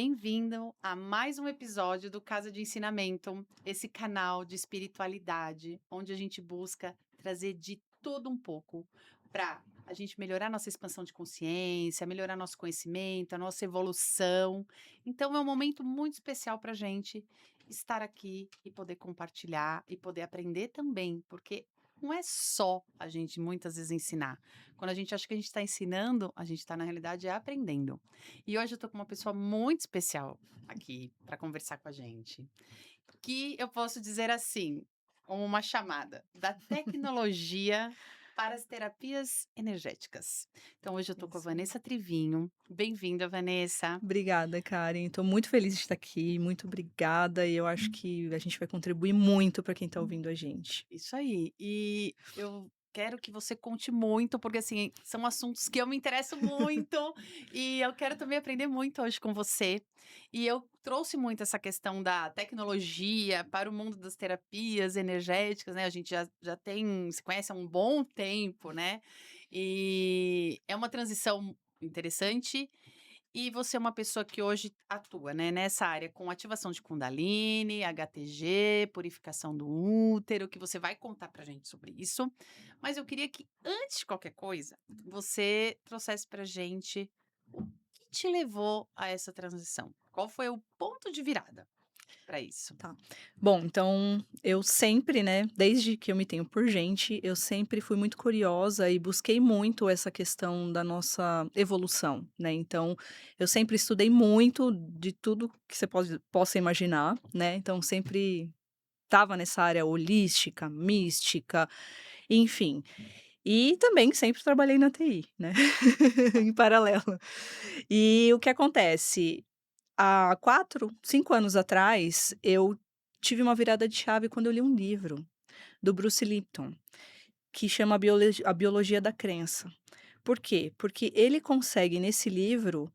Bem-vindo a mais um episódio do Casa de Ensinamento, esse canal de espiritualidade, onde a gente busca trazer de tudo um pouco para a gente melhorar nossa expansão de consciência, melhorar nosso conhecimento, a nossa evolução. Então, é um momento muito especial para a gente estar aqui e poder compartilhar e poder aprender também, porque não é só a gente muitas vezes ensinar. Quando a gente acha que a gente está ensinando, a gente está, na realidade, aprendendo. E hoje eu tô com uma pessoa muito especial aqui para conversar com a gente, que eu posso dizer assim, como uma chamada da tecnologia para as terapias energéticas. Então hoje eu tô com a Isso aí. Vanessa Trivinho. Bem-vinda, Vanessa. Obrigada, Karen. Estou muito feliz de estar aqui, muito obrigada, e eu acho que a gente vai contribuir muito para quem está ouvindo a gente. Isso aí. E eu quero que você conte muito, porque assim, são assuntos que eu me interesso muito e eu quero também aprender muito hoje com você. E eu trouxe muito essa questão da tecnologia para o mundo das terapias energéticas, né? A gente já tem, se conhece há um bom tempo, né? E é uma transição interessante e você é uma pessoa que hoje atua, né, nessa área com ativação de Kundalini, HTG, purificação do útero, que você vai contar pra gente sobre isso. Mas eu queria que, antes de qualquer coisa, você trouxesse pra gente o que te levou a essa transição. Qual foi o ponto de virada para isso? Tá. Bom, então eu sempre, né, desde que eu me tenho por gente, eu sempre fui muito curiosa e busquei muito essa questão da nossa evolução, né? Então, eu sempre estudei muito de tudo que você possa imaginar, né? Então, sempre estava nessa área holística, mística, enfim. E também sempre trabalhei na TI, né, em paralelo. E o que acontece, há 4, 5 anos atrás, eu tive uma virada de chave quando eu li um livro do Bruce Lipton, que chama A Biologia da Crença. Por quê? Porque ele consegue nesse livro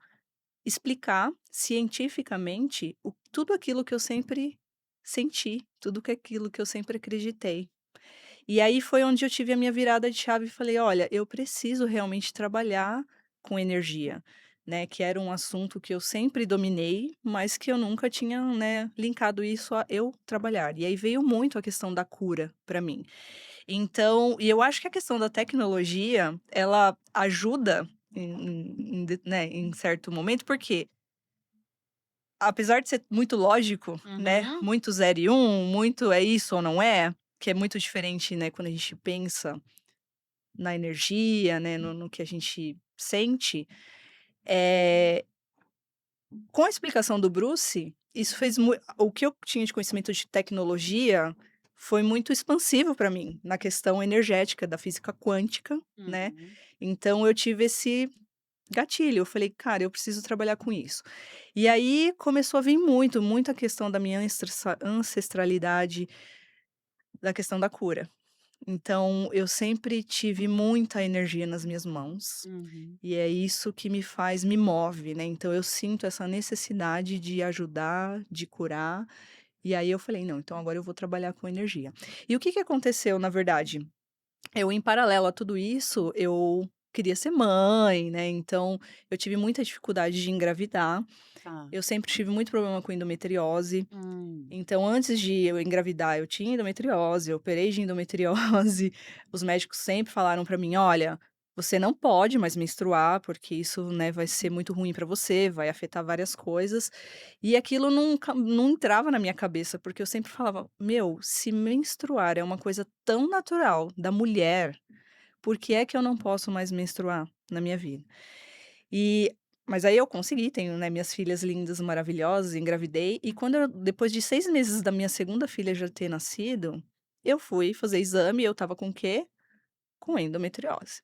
explicar cientificamente tudo aquilo que eu sempre senti, tudo que aquilo que eu sempre acreditei. E aí foi onde eu tive a minha virada de chave e falei: "Olha, eu preciso realmente trabalhar com energia", né, que era um assunto que eu sempre dominei, mas que eu nunca tinha, né, linkado isso a eu trabalhar. E aí veio muito a questão da cura para mim. Então eu acho que a questão da tecnologia, ela ajuda em certo momento, porque apesar de ser muito lógico, né, Uhum. muito zero e um, muito é isso ou não é, que é muito diferente, né, quando a gente pensa na energia, né, no que a gente sente, eh, com a explicação do Bruce, isso fez o que eu tinha de conhecimento de tecnologia foi muito expansivo para mim, na questão energética da física quântica, né, Uhum. então eu tive esse gatilho, eu falei: "Cara, eu preciso trabalhar com isso". E aí começou a vir muito, muita questão da minha ancestralidade, da questão da cura. Então, eu sempre tive muita energia nas minhas mãos, Uhum. e é isso que me move, né, então eu sinto essa necessidade de ajudar, de curar, e aí eu falei: "Não, então agora eu vou trabalhar com energia". E o que que aconteceu na verdade? Eu em paralelo a tudo isso, eu queria ser mãe, né, então eu tive muita dificuldade de engravidar, Tá. eu sempre tive muito problema com endometriose, Hum. então, antes de eu engravidar, eu tinha endometriose, eu operei de endometriose. Os médicos sempre falaram pra mim: "Olha, você não pode mais menstruar, porque isso, né, vai ser muito ruim pra você, vai afetar várias coisas". E aquilo nunca não entrava na minha cabeça, porque eu sempre falava: "Meu, se menstruar é uma coisa tão natural da mulher, por que é que eu não posso mais menstruar na minha vida?". E mas aí eu consegui, tenho, né, minhas filhas lindas, maravilhosas, engravidei, e quando depois de 6 meses da minha segunda filha já ter nascido, eu fui fazer exame e eu estava com o quê? Com endometriose.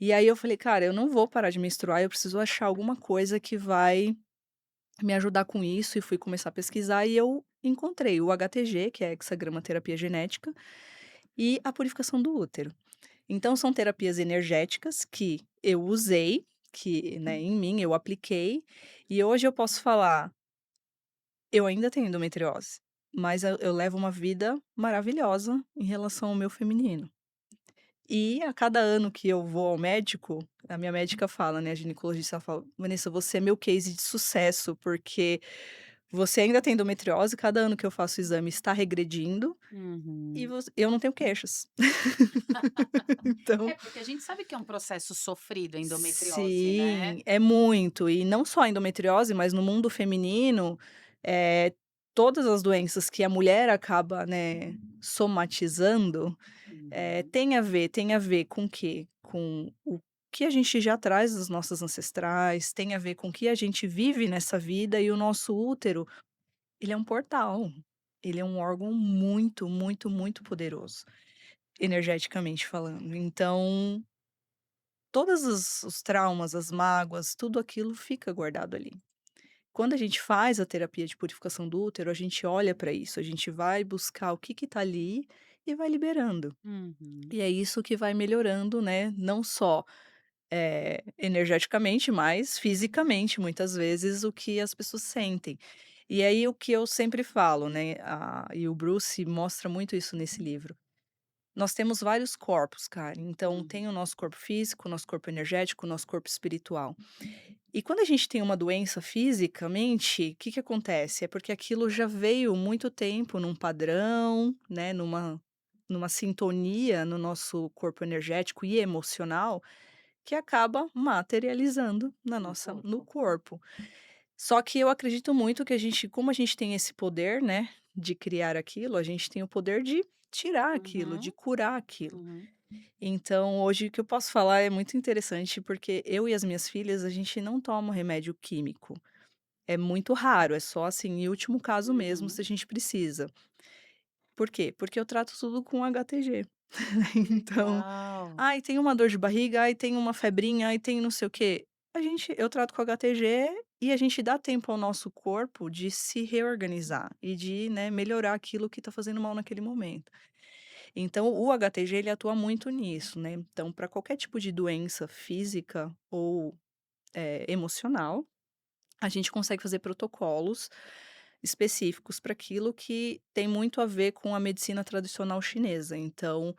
E aí eu falei: "Cara, eu não vou parar de menstruar, eu preciso achar alguma coisa que vai me ajudar com isso", e fui começar a pesquisar e eu encontrei o HTG, que é hexagrama terapia genética, e a purificação do útero. Então são terapias energéticas que eu usei, que, né, em mim eu apliquei, e hoje eu posso falar, eu ainda tenho endometriose, mas eu levo uma vida maravilhosa em relação ao meu feminino. E a cada ano que eu vou ao médico, a minha médica fala, né, a ginecologista, ela fala: "Vanessa, você é meu case de sucesso, porque você ainda tem endometriose, cada ano que eu faço o exame está regredindo e Uhum. eu não tenho queixas". Então É, porque a gente sabe que é um processo sofrido a endometriose, né. sim, é muito. E não só a endometriose, mas no mundo feminino, eh, todas as doenças que a mulher acaba, né, somatizando, Uhum, tem a ver com o quê? Com o que a gente já traz das nossas ancestrais, tem a ver com o que a gente vive nessa vida e o nosso útero, ele é um portal. Ele é um órgão muito, muito, muito poderoso, energeticamente falando. Então todos os traumas, as mágoas, tudo aquilo fica guardado ali. Quando a gente faz a terapia de purificação do útero, a gente olha para isso, a gente vai buscar o que que tá ali e vai liberando. uhum, E é isso que vai melhorando, né, não só, energeticamente, mas fisicamente, muitas vezes, o que as pessoas sentem. E aí o que eu sempre falo, né, e o Bruce mostra muito isso nesse livro. Nós temos vários corpos, cara. Então, uhum, tem o nosso corpo físico, o nosso corpo energético, o nosso corpo espiritual. E quando a gente tem uma doença fisicamente, o que que acontece? É porque aquilo já veio muito tempo num padrão, né, numa sintonia no nosso corpo energético e emocional, que acaba materializando no no corpo. corpo. Só que eu acredito muito que como a gente tem esse poder, né, de criar aquilo, a gente tem o poder de tirar aquilo, de Uhum, curar aquilo. uhum, Então, hoje o que eu posso falar é muito interessante, porque eu e as minhas filhas, a gente não toma remédio químico. É muito raro, é só assim, em último caso mesmo, se uhum. a gente precisa. Por quê? Porque eu trato tudo com HTG. Que Então, legal. ai, tem uma dor de barriga, ai, tem uma febrinha, ai, tem não sei o quê. Eu trato com HTG e a gente dá tempo ao nosso corpo de se reorganizar e de, né, melhorar aquilo que tá fazendo mal naquele momento. Então, o HTG ele atua muito nisso, né. Então, para qualquer tipo de doença física ou, emocional, a gente consegue fazer protocolos específicos para aquilo que tem muito a ver com a medicina tradicional chinesa. Então,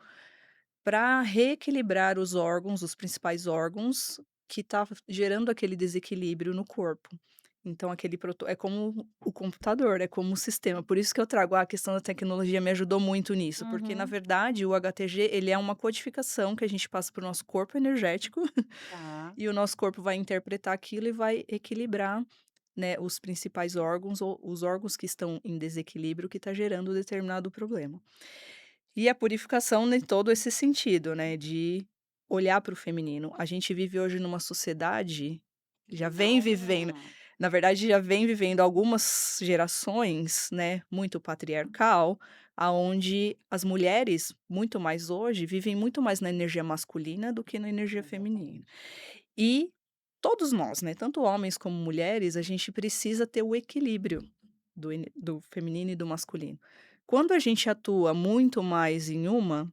para reequilibrar os órgãos, os principais órgãos que tá gerando aquele desequilíbrio no corpo. Então aquele é como o computador, é como o sistema. Por isso que eu trago a questão da tecnologia me ajudou muito nisso, porque na Uhum, verdade o HTG ele é uma codificação que a gente passa para o nosso corpo energético tá. e o nosso corpo vai interpretar aquilo e vai equilibrar, né, os principais órgãos ou os órgãos que estão em desequilíbrio que está gerando determinado problema. E a purificação em todo esse sentido, né, de olhar para o feminino. A gente vive hoje numa sociedade, já Que vem vivendo não na verdade já vem vivendo algumas gerações, né, muito patriarcal, aonde as mulheres, muito mais hoje, vivem muito mais na energia masculina do que na energia feminina. exatamente. E todos nós, né, tanto homens como mulheres, a gente precisa ter o equilíbrio do feminino e do masculino. Quando a gente atua muito mais em uma,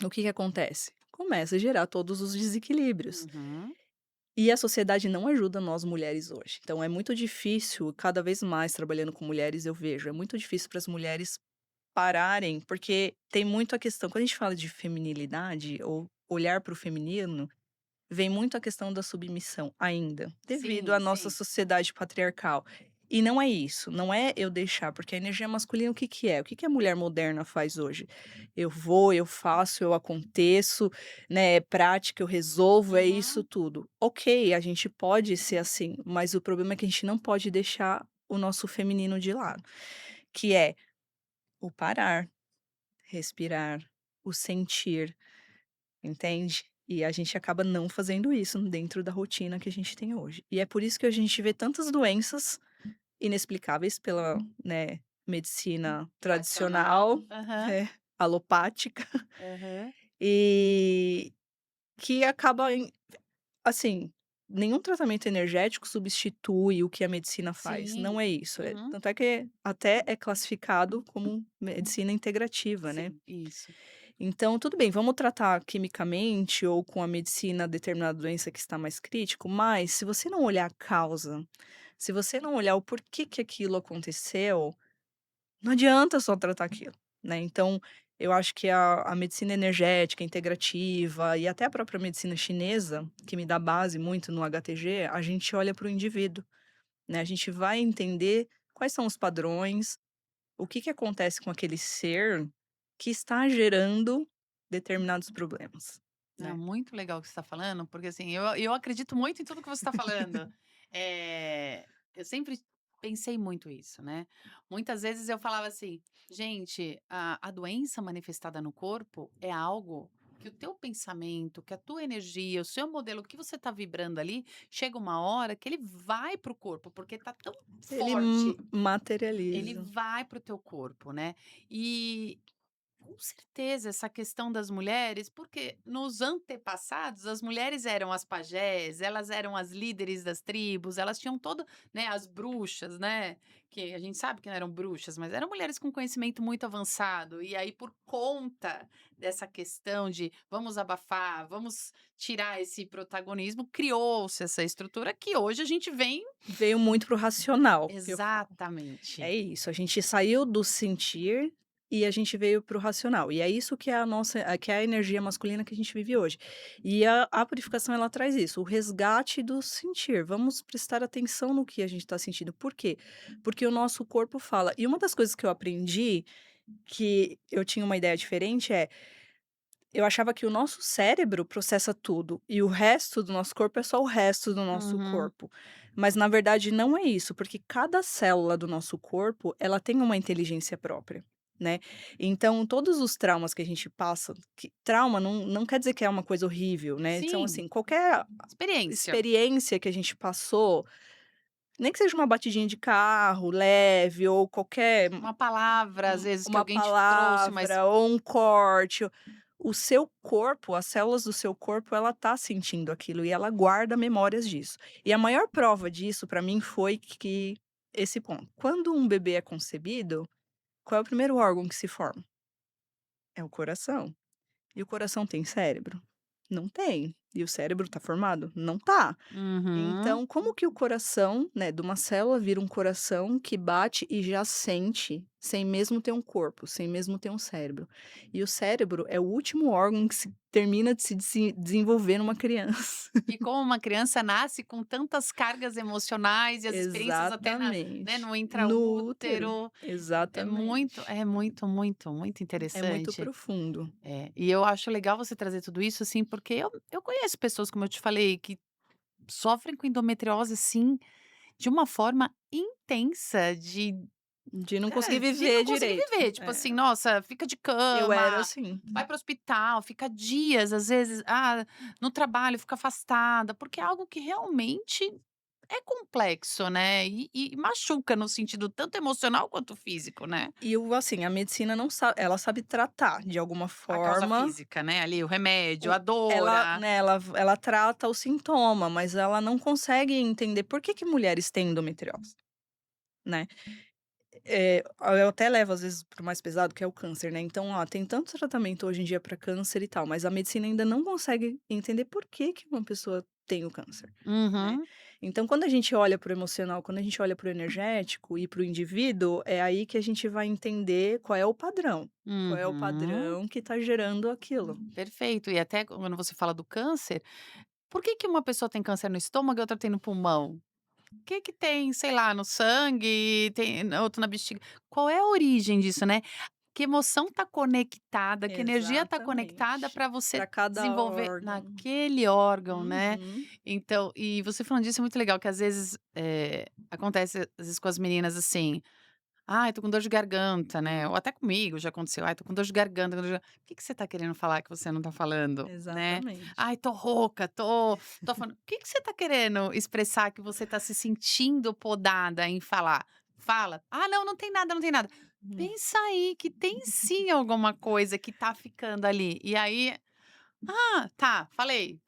o que que acontece? Começa a gerar todos os desequilíbrios. Uhum, E a sociedade não ajuda nós mulheres hoje. Então é muito difícil, cada vez mais trabalhando com mulheres, eu vejo, é muito difícil para as mulheres pararem, porque tem muito a questão, quando a gente fala de feminilidade ou olhar para o feminino, vem muito a questão da submissão ainda, devido sim, à nossa sim. sociedade patriarcal. E não é isso, não é eu deixar, porque a energia masculina o que que é? O que que a mulher moderna faz hoje? Eu vou, eu faço, eu aconteço, né, é prática, eu resolvo, é isso Uhum, tudo. Ok, a gente pode ser assim, mas o problema é que a gente não pode deixar o nosso feminino de lado, que é o parar, respirar, o sentir, entende? E a gente acaba não fazendo isso dentro da rotina que a gente tem hoje. E é por isso que a gente vê tantas doenças inexplicáveis pela, né, medicina tradicional. tradicional, Aham, é, alopática, aham. e que acaba assim, nenhum tratamento energético substitui o que a medicina faz, não Sim. é isso, Uhum. tanto é que até é classificado como medicina integrativa, né. Sim, isso. Então, tudo bem, vamos tratar quimicamente ou com a medicina determinada doença que está mais crítico, mas se você não olhar a causa, se você não olhar o porquê que aquilo aconteceu, não adianta só tratar aquilo, né. Então, Eu acho que a medicina energética, integrativa e até a própria medicina chinesa, que me dá base muito no HTG, a gente olha para o indivíduo, né, a gente vai entender quais são os padrões, o que que acontece com aquele ser que está gerando determinados problemas, É né. muito legal o que você está falando, porque assim, eu acredito muito em tudo que você está falando. Eu sempre pensei muito isso, né? Muitas vezes eu falava assim, gente, a doença manifestada no corpo é algo que o teu pensamento, que a tua energia, o seu modelo, o que você está vibrando ali, chega uma hora que ele vai para o corpo, porque tá tão Ele forte, ele materializa. vai para o teu corpo, né? E com certeza, essa questão das mulheres, porque nos antepassados as mulheres eram as pajés, elas eram as líderes das tribos, elas tinham todo, né, as bruxas, né, que a gente sabe que não eram bruxas, mas eram mulheres com conhecimento muito avançado. E aí, por conta dessa questão de vamos abafar, vamos tirar esse protagonismo, criou-se essa estrutura que hoje a gente vem Veio muito para o racional, que eu falo. É exatamente. isso, a gente saiu do sentir e a gente veio para o racional. E é isso que é que é a energia masculina que a gente vive hoje. E a purificação ela traz isso, o resgate do sentir. Vamos prestar atenção no que a gente está sentindo. Por quê? Porque o nosso corpo fala. E uma das coisas que eu aprendi, que eu tinha uma ideia diferente, eu achava que o nosso cérebro processa tudo e o resto do nosso corpo é só o resto do nosso Uhum. corpo. Mas na verdade não é isso, porque cada célula do nosso corpo, ela tem uma inteligência própria, né. Então todos os traumas que a gente passa, que trauma não quer dizer que é uma coisa horrível, né. Então Sim, assim, qualquer experiência. experiência que a gente passou, nem que seja uma batidinha de carro leve ou qualquer Uma palavra, às vezes, que uma alguém te trouxe, mas palavra ou um corte, o seu corpo, as células do seu corpo, ela tá sentindo aquilo e ela guarda memórias disso. E a maior prova disso pra mim foi que esse ponto, quando um bebê é concebido, qual é o primeiro órgão que se forma? É o coração. E o coração tem cérebro? Não tem. E o cérebro tá formado? Não tá. uhum. Então, como que o coração, né, de uma célula vira um coração que bate e já sente, sem mesmo ter um corpo, sem mesmo ter um cérebro? E o cérebro é o último órgão que termina de se desenvolver numa criança. E como uma criança nasce com tantas cargas emocionais e as experiências até né, Exatamente. no No útero. intraútero, Exatamente. muito É muito interessante. profundo. E eu acho legal você trazer tudo isso, assim, porque eu conheço pessoas, como eu te falei, que sofrem com endometriose, assim, de uma forma intensa, De não conseguir cara, de não viver conseguir direito. viver, tipo É. assim, nossa, fica de Eu era cama, assim. vai para o hospital, fica dias, às vezes, no trabalho, fica afastada, porque é algo que realmente é complexo, né, e machuca no sentido tanto emocional quanto físico, né. E o assim, a medicina não sabe, ela sabe tratar de alguma A causa forma. física, né, ali, o remédio, O a dor, ela, né, ela trata o sintoma, mas ela não consegue entender por que que mulheres têm endometriose, né. Eu até levo às vezes para o mais pesado, que é o câncer, né, então, tem tanto tratamento hoje em dia para câncer e tal, mas a medicina ainda não consegue entender por que que uma pessoa tem o câncer, né. Uhum, Então quando a gente olha para o emocional, quando a gente olha para o energético e para o indivíduo, é aí que a gente vai entender qual é o uhum, padrão que está gerando aquilo. perfeito. E até quando você fala do câncer, por que que uma pessoa tem câncer no estômago e outra tem no pulmão? Que tem, sei lá, no sangue, tem outro na bexiga. Qual é a origem disso, né? Que emoção tá conectada, que energia tá conectada Exatamente. para você Para cada desenvolver órgão. naquele órgão, né. Uhum. Então e você falando disso é muito legal, que às vezes, acontece às vezes com as meninas assim: "Ai, tô com dor de garganta", né, ou até comigo já aconteceu: "Ai, tô com dor de garganta, com dor de gar" O que que você tá querendo falar que você não tá falando, né? Exatamente. "Ai, tô rouca, tô falando" o que que você tá querendo expressar que você tá se sentindo podada em falar? Fala. "Ah, não, não tem nada, não tem nada". Hum. Pensa aí que tem sim alguma coisa que tá ficando ali. E aí: "Ah, tá, falei.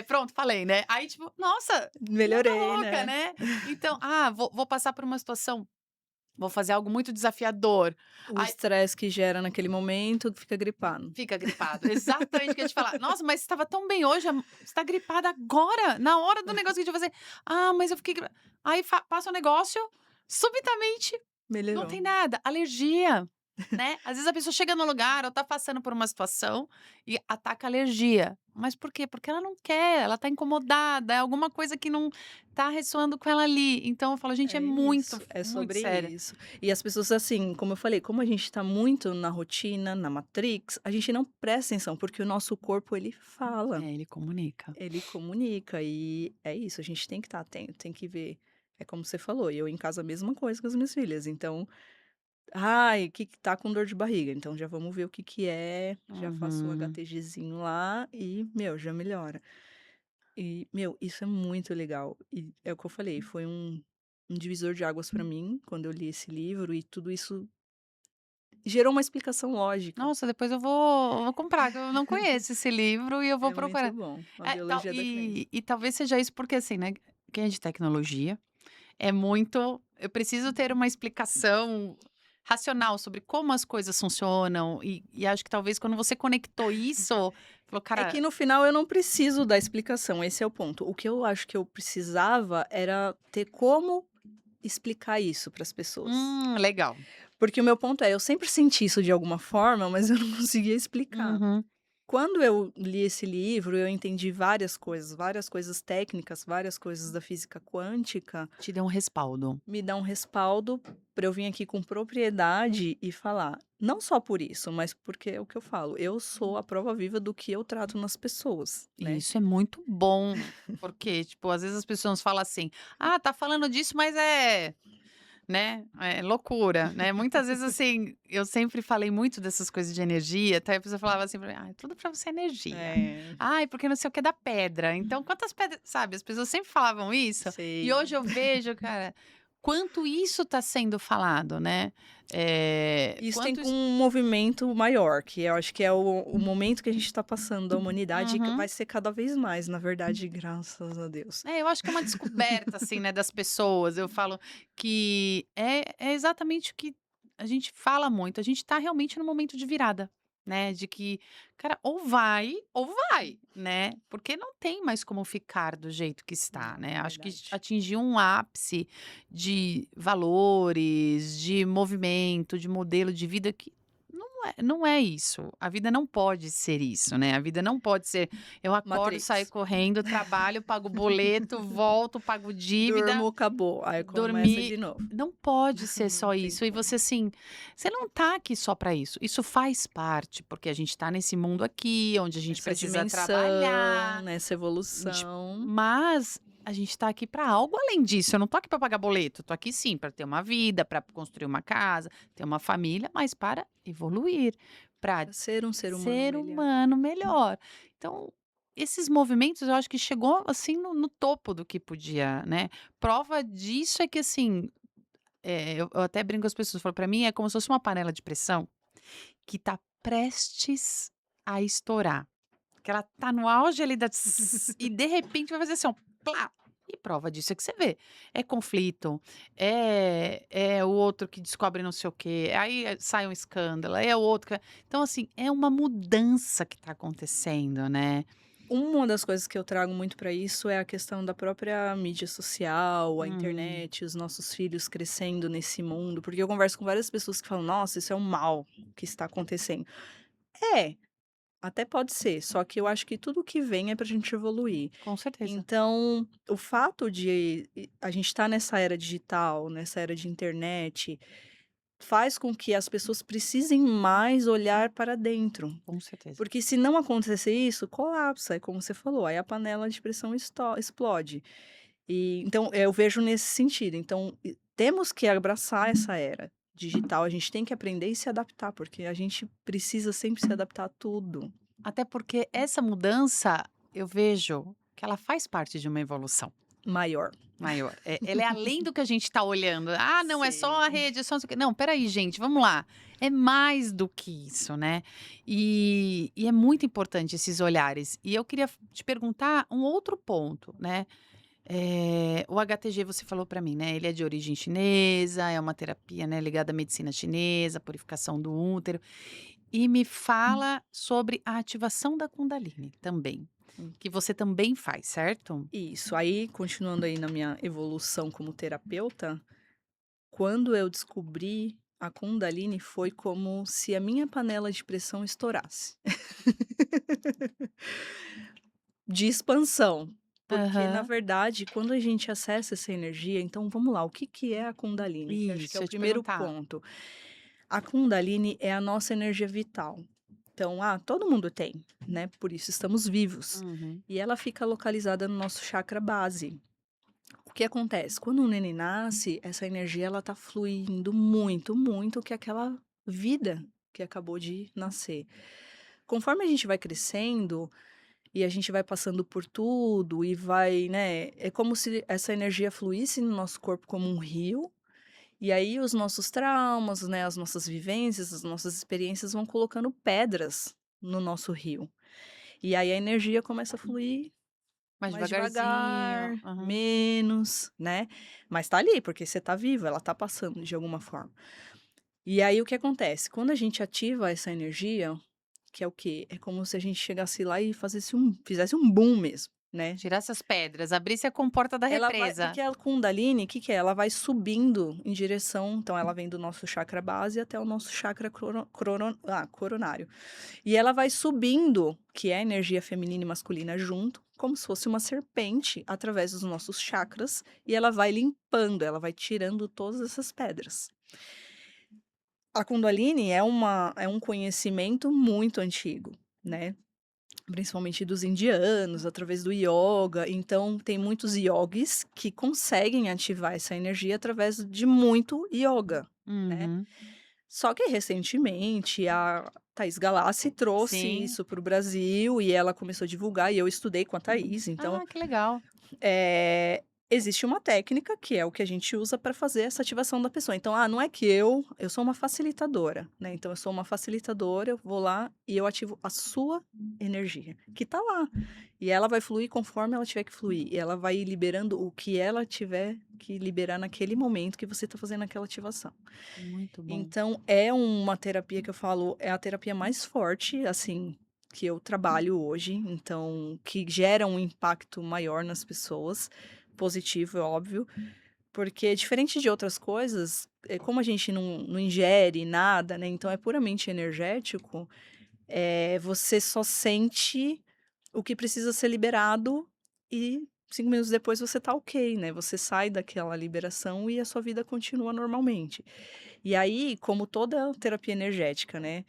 Pronto, falei", né. Aí tipo: "Nossa, não tô Melhorei, rouca, né. né". Então: vou passar por uma situação, vou fazer algo muito desafiador". O Aí estresse que gera naquele momento fica gripado. fica gripado. Exatamente o que eu ia te falar. "Nossa, mas você estava tão bem hoje, você tá gripada agora, na hora do negócio que a gente vai fazer". "Ah, mas eu fiquei gri". Aí passa o negócio, subitamente não Melhorou. tem nada, alergia. né? Às vezes a pessoa chega no lugar ou tá passando por uma situação e ataca a alergia. Mas por quê? Porque ela não quer, ela tá incomodada, é alguma coisa que não tá ressoando com ela ali. Então eu falo, gente, é É muito, isso, é muito sobre sério. isso. E as pessoas, assim, como eu falei, como a gente tá muito na rotina, na Matrix, a gente não presta atenção, porque o nosso corpo ele fala, É, ele comunica. ele comunica e é isso, a gente tem que estar atento, tem que ver. É como você falou, eu em casa a mesma coisa com as minhas filhas, então, ai, que tá com dor de barriga, então já vamos ver o que que é, já faço o Uhum. HTGzinho lá e, meu, já melhora. E, meu, isso é muito legal. E é o que eu falei, foi um divisor de águas pra mim, quando eu li esse livro, e tudo isso gerou uma explicação lógica. Nossa, depois eu vou comprar, que eu não conheço esse livro e eu vou É muito procurar. bom, A É, tal Biologia da Crença. e talvez seja isso, porque assim, né, quem é de tecnologia é muito eu preciso ter uma explicação racional sobre como as coisas funcionam e acho que talvez quando você conectou isso, falou: É "Cara, que no final eu não preciso da explicação, esse é o ponto. O que eu acho que eu precisava era ter como explicar isso para as pessoas. legal". Porque o meu ponto é, eu sempre senti isso de alguma forma, mas eu não conseguia explicar. Uhum. Quando eu li esse livro, eu entendi várias coisas técnicas, várias coisas da física quântica, Te deu um respaldo. me dá um respaldo para eu vir aqui com propriedade e falar. Não só por isso, mas porque é o que eu falo, eu sou a prova viva do que eu trato nas pessoas, E né. isso é muito bom, porque, tipo, às vezes as pessoas falam assim: "Ah, tá falando disso, mas é". Né, é loucura, né, muitas vezes, assim, eu sempre falei muito dessas coisas de energia, até a pessoa falava assim pra mim: "Ai, tudo pra você é energia. É, Ai, porque não sei o que da pedra, então quantas pedras", sabe, as pessoas sempre falavam isso, e sei. hoje eu vejo, cara, quanto isso tá sendo falado, né, Isso tem quanto com isso um movimento maior, que eu acho que é o momento que a gente está passando da humanidade e que uhum. vai ser cada vez mais, na verdade, graças a Deus. É, eu acho que é uma descoberta, assim, né, das pessoas. Eu falo que é exatamente o que a gente fala muito. A gente tá realmente no momento de virada, né? De que, cara, ou vai, né? Porque não tem mais como ficar do jeito que está, Não, né? Acho que verdade. atingiu um ápice de valores, de movimento, de modelo de vida que não é isso. A vida não pode ser isso, né? A vida não pode ser eu acordo, saio Matrix. correndo, trabalho, pago boleto, volto, pago dívida, Durmo, acabou. Aí começa dormir. de novo. Não pode ser Não só tem isso. E como. você, assim, você não tá aqui só para isso. Isso faz parte, porque a gente tá nesse mundo aqui, onde a gente Nessa precisa dimensão, trabalhar, nessa de evolução. mas a gente tá aqui para algo além disso. Eu não tô aqui para pagar boleto, tô aqui sim para ter uma vida, para construir uma casa, ter uma família, mas para evoluir, para Pra ser um ser humano ser melhor. humano melhor. Então, esses movimentos eu acho que chegou, assim, no topo do que podia, né. Prova disso é que, assim, eu até brinco com as pessoas, falo: "Pra mim é como se fosse uma panela de pressão que tá prestes a estourar". Que ela tá no auge ali da tss, e de repente vai fazer assim, ó, plá. E prova disso é que você vê, é conflito, é o outro que descobre não sei o quê, aí sai um escândalo, aí é o outro que então assim, é uma mudança que tá acontecendo, né. Uma das coisas que eu trago muito para isso é a questão da própria mídia social, a Hum, internet, os nossos filhos crescendo nesse mundo, porque eu converso com várias pessoas que falam: "Nossa, isso é um mal que está acontecendo". É, até pode ser, só que eu acho que tudo que vem é pra gente evoluir. com certeza. Então, o fato de a gente estar nessa era digital, nessa era de internet, faz com que as pessoas precisem mais olhar para dentro. Com certeza. Porque se não acontecer isso, colapsa, é como você falou, aí a panela de pressão explode. E então eu vejo nesse sentido, então temos que abraçar essa era digital, a gente tem que aprender e se adaptar, porque a gente precisa sempre se adaptar a tudo. Até porque essa mudança, eu vejo que ela faz parte de uma evolução. Maior. Maior. Ela é além do que a gente está olhando. "Ah, não, é só a Sim. rede, é só não sei o quê". Não, espera aí, gente, vamos lá. É mais do que isso, né. E é muito importante esses olhares. E eu queria te perguntar um outro ponto, né. O HTG você falou para mim, né, ele é de origem chinesa, é uma terapia, né, ligada à medicina chinesa, purificação do útero. E me fala sobre a ativação da Kundalini também, que você também faz, certo? Isso, aí continuando aí na minha evolução como terapeuta, quando eu descobri A Kundalini foi como se a minha panela de pressão estourasse. De expansão. Porque, na Aham. verdade, quando a gente acessa essa energia, então vamos lá, o que que é a Kundalini? Que acho que é Isso, eu o ia te primeiro perguntar. ponto. A Kundalini é a nossa energia vital. Então, todo mundo tem, né? Por isso estamos vivos. Uhum. E ela fica localizada no nosso chakra base. O que acontece? Quando um neném nasce, essa energia ela tá fluindo muito, muito, que é aquela vida que acabou de nascer. Conforme a gente vai crescendo e a gente vai passando por tudo e vai, né, é como se essa energia fluísse no nosso corpo como um rio, e aí os nossos traumas, né, as nossas vivências, as nossas experiências vão colocando pedras no nosso rio. E aí a energia começa a fluir Mais mais devagarzinho. devagar, Aham. menos, né, mas tá ali, porque você tá vivo, ela tá passando de alguma forma. E aí o que acontece? Quando a gente ativa essa energia, que é o quê? É como se a gente chegasse lá e fizesse um boom mesmo, né. Tirar essas pedras, abrisse a comporta da Ela vai represa. porque a Kundalini, o que que é? Ela vai subindo em direção então ela vem do nosso chakra base até o nosso chakra coronário. E ela vai subindo, que é a energia feminina e masculina junto, como se fosse uma serpente através dos nossos chakras, e ela vai limpando, ela vai tirando todas essas pedras. A Kundalini é um conhecimento muito antigo, né, principalmente dos indianos, através do ioga, então tem muitos yogis que conseguem ativar essa energia através de muito ioga, né. Uhum. Só que recentemente a Thaís Galassi trouxe Sim. isso para o Brasil e ela começou a divulgar e eu estudei com a Thaís, então Ah, que legal. existe uma técnica que é o que a gente usa para fazer essa ativação da pessoa. Então, não é que eu sou uma facilitadora, né, então eu sou uma facilitadora, eu vou lá e eu ativo a sua energia, que tá lá. E ela vai fluir conforme ela tiver que fluir, e ela vai ir liberando o que ela tiver que liberar naquele momento que você tá fazendo aquela ativação. Muito bom. Então é uma terapia que eu falo, é a terapia mais forte, assim, que eu trabalho hoje, então que gera um impacto maior nas pessoas, positivo, é óbvio, porque diferente de outras coisas, como a gente não ingere nada, né, então é puramente energético, você só sente o que precisa ser liberado e 5 minutos depois você tá ok, né, você sai daquela liberação e a sua vida continua normalmente. E aí, como toda terapia energética, né,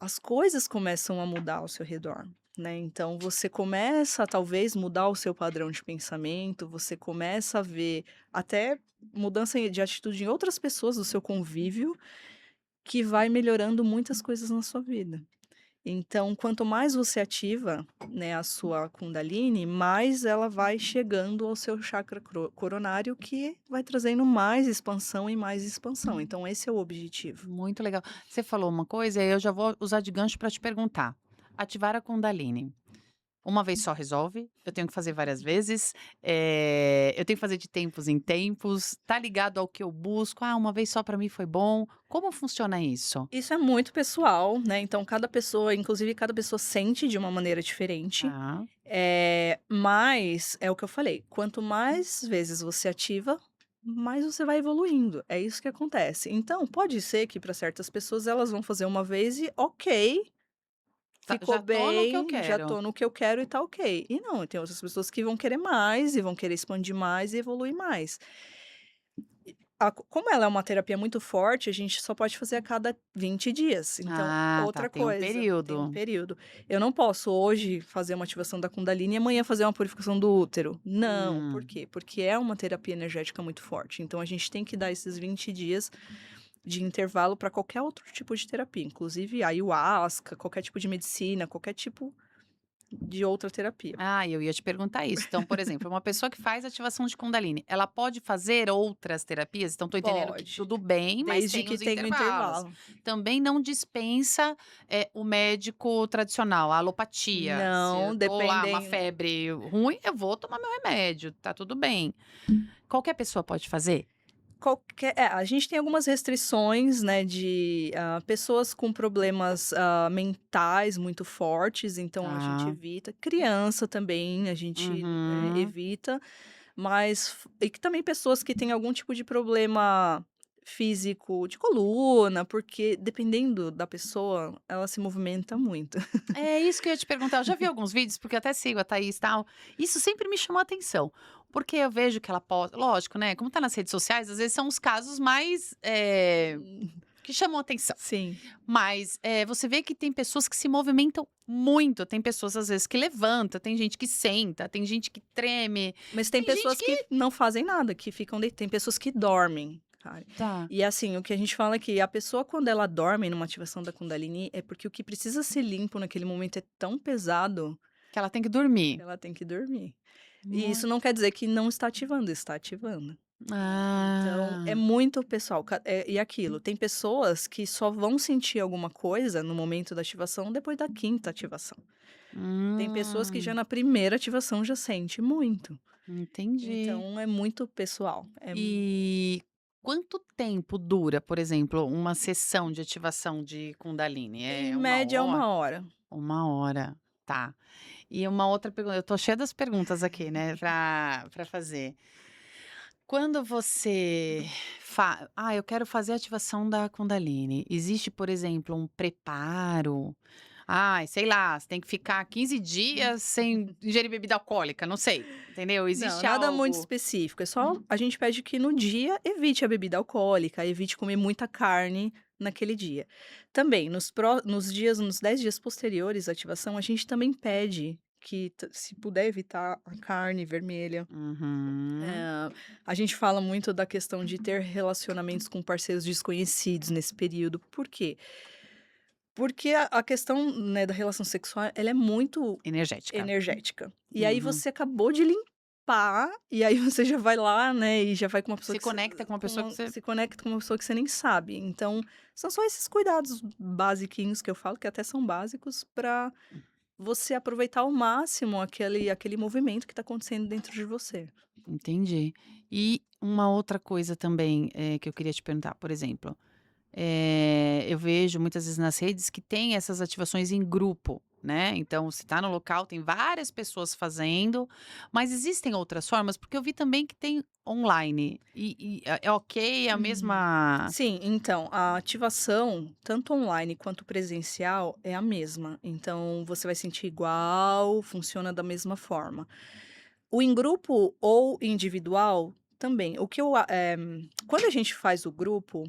as coisas começam a mudar ao seu redor, né, então você começa a talvez mudar o seu padrão de pensamento, você começa a ver até mudança de atitude em outras pessoas do seu convívio, que vai melhorando muitas coisas na sua vida. Então, quanto mais você ativa, né, a sua Kundalini, mais ela vai chegando ao seu chakra coronário, que vai trazendo mais expansão e mais expansão. Então, esse é o objetivo. Muito legal. Você falou uma coisa e eu já vou usar de gancho para te perguntar. Ativar a Kundalini. Uma vez só resolve? Eu tenho que fazer várias vezes? Eu tenho que fazer de tempos em tempos? Tá ligado ao que eu busco? Ah, uma vez só para mim foi bom. Como funciona isso? Isso é muito pessoal, né? Então, cada pessoa, inclusive, cada pessoa sente de uma maneira diferente. Tá. Mas é o que eu falei: quanto mais vezes você ativa, mais você vai evoluindo. É isso que acontece. Então, pode ser que para certas pessoas elas vão fazer uma vez e ok. Ficou Já tô no que eu bem, já quero. tô no que eu quero e tá ok. E não, tem outras pessoas que vão querer mais e vão querer expandir mais e evoluir mais. Como ela é uma terapia muito forte, a gente só pode fazer a cada 20 dias. Então, Ah, tá. outra Tem um coisa, tem um período. período. Eu não posso hoje fazer uma ativação da Kundalini e amanhã fazer uma purificação do útero. Não, por Hum. quê? Porque é uma terapia energética muito forte. Então, a gente tem que dar esses 20 dias de intervalo para qualquer outro tipo de terapia, inclusive ayahuasca, qualquer tipo de medicina, qualquer tipo de outra terapia. Ah, eu ia te perguntar isso. Então, por exemplo, uma pessoa que faz ativação de Kundalini, ela pode fazer outras terapias? Então, estou entendendo que Pode, tudo bem, mas desde tem que os tenha o intervalos. intervalo. Também não dispensa, o médico tradicional, a alopatia. Se eu Não, tô lá, uma dependem. febre ruim, eu vou tomar meu remédio, tá tudo bem. Qualquer pessoa pode fazer? A gente tem algumas restrições, né, de, pessoas com problemas, mentais muito fortes, então a gente Tá. evita. Criança também a gente, Uhum. evita, mas e que também pessoas que têm algum tipo de problema físico, de coluna, porque dependendo da pessoa, ela se movimenta muito. É isso que eu ia te perguntar. Eu já vi alguns vídeos, porque eu até sigo a Thaís e tal. Isso sempre me chamou a atenção. Porque eu vejo que ela posta. Lógico, né? Como tá nas redes sociais, às vezes são os casos mais. Que chamam a atenção. Sim. Mas você vê que tem pessoas que se movimentam muito. Tem pessoas, às vezes, que levanta, tem gente que senta, tem gente que treme, Mas tem tem gente pessoas que que. não fazem nada, que ficam tem pessoas que dormem, cara. Tá. E assim, o que a gente fala é que a pessoa quando ela dorme numa ativação da Kundalini, é porque o que precisa ser limpo naquele momento é tão pesado, Que ela tem que que dormir. ela tem que dormir. E isso Muito. não quer dizer que não está ativando, está ativando. Então, é Ah. muito pessoal. E aquilo, tem pessoas que só vão sentir alguma coisa no momento da ativação depois da quinta ativação. Tem pessoas que já Hum. na primeira ativação já sente muito. Entendi. Então, é muito pessoal. E quanto tempo dura, por exemplo, uma sessão de ativação de Kundalini? Em É uma média, hora? 1 hora. Uma hora, tá. E uma outra pergunta, eu tô cheia das perguntas aqui, né, pra fazer. Quando você eu quero fazer a ativação da Kundalini, existe, por exemplo, um preparo? Ai, sei lá, você tem que ficar 15 dias sem ingerir bebida alcoólica, não sei, entendeu? Não, Existe nada muito algo. específico. É só a gente pede que no dia evite a bebida alcoólica, evite comer muita carne naquele dia. Também, nos 10 dias posteriores à ativação, a gente também pede que, se puder evitar a carne vermelha. Uhum. A gente fala muito da questão de ter relacionamentos com parceiros desconhecidos nesse período. Por quê? Porque a questão, né, da relação sexual, ela é muito Energética. energética. E aí Uhum. você acabou de limpar, e aí você já vai lá, né, e já vai com uma pessoa Se conecta com uma pessoa que você. se conecta com uma pessoa que você nem sabe. Então, são só esses cuidados basiquinhos que eu falo, que até são básicos, para você aproveitar ao máximo aquele movimento que tá acontecendo dentro de você. Entendi. E uma outra coisa também, que eu queria te perguntar, por exemplo, eu vejo muitas vezes nas redes que tem essas ativações em grupo, né, então se tá no local, tem várias pessoas fazendo, mas existem outras formas? Porque eu vi também que tem online e é ok, é a mesma. Sim, então, a ativação, tanto online quanto presencial, é a mesma. Então, você vai sentir igual, funciona da mesma forma. O em grupo ou individual também. Quando a gente faz o grupo,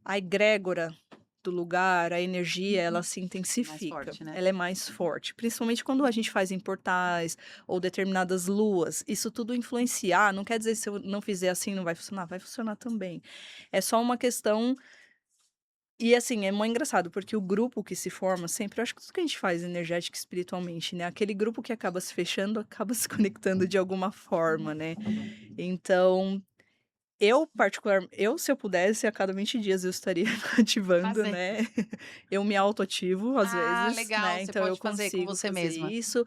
a egrégora do lugar, a energia, ela se Mais intensifica, forte, né? ela é mais forte. Principalmente quando a gente faz em portais ou determinadas luas, isso tudo influenciar. Não quer dizer se eu não fizer assim não vai funcionar também. É só uma questão. E assim, é mó engraçado, porque o grupo que se forma sempre, eu acho que tudo que a gente faz energética e espiritualmente, né? Aquele grupo que acaba se fechando, acaba se conectando de alguma forma, né? Então, se eu pudesse, a cada 20 dias eu estaria ativando, Fazer. né? Eu me autoativo às Ah, vezes, legal, né? você Então eu pode fazer com consigo você fazer mesma. isso,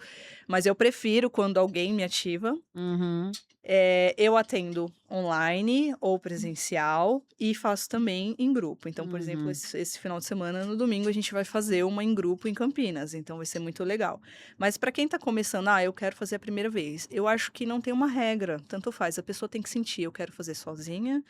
mas eu prefiro quando alguém me ativa. Uhum. Eu atendo online ou presencial e faço também em grupo. Então, por exemplo, Uhum. esse final de semana, no domingo, a gente vai fazer uma em grupo em Campinas, então vai ser muito legal. Mas para quem tá começando, eu quero fazer a primeira vez. Eu acho que não tem uma regra, tanto faz. A pessoa tem que sentir, eu quero fazer sozinha.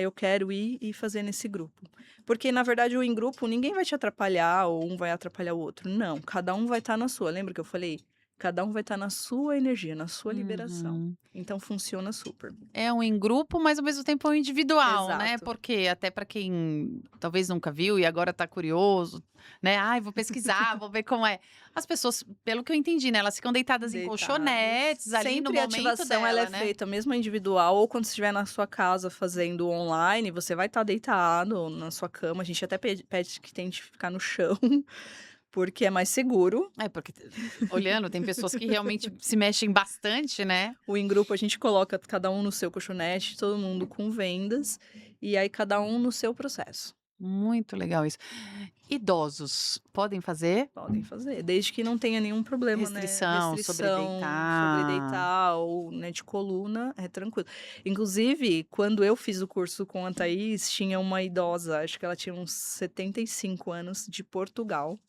Eu quero ir e fazer nesse grupo. Porque, na verdade, o em grupo, ninguém vai te atrapalhar ou um vai atrapalhar o outro. Não, cada um vai estar na sua. Lembra que eu falei? Cada um vai estar na sua energia, na sua liberação. Uhum. Então funciona super. É um em grupo, mas ao mesmo tempo é um individual, né, Exato. porque até para quem talvez nunca viu e agora tá curioso, né, "Ai, vou pesquisar, vou ver como é". As pessoas, pelo que eu entendi, né, elas ficam deitadas em Deitadas. colchonetes ali no Sempre a momento ativação ela é dela, né. feita mesmo individual ou quando você estiver na sua casa fazendo online, você vai estar deitado na sua cama. A gente até pede que tente ficar no chão, porque é mais seguro. É, porque olhando, tem pessoas que realmente se mexem bastante, né. O em grupo a gente coloca cada um no seu colchonete, todo mundo com vendas, e aí cada um no seu processo. Muito legal isso. Idosos podem fazer? Podem fazer, desde que não tenha nenhum problema, né, Restrição sobre restrição sobre deitar. deitar ou, né, de coluna, é tranquilo. Inclusive, quando eu fiz o curso com a Thaís, tinha uma idosa, acho que ela tinha uns 75 anos, de Portugal,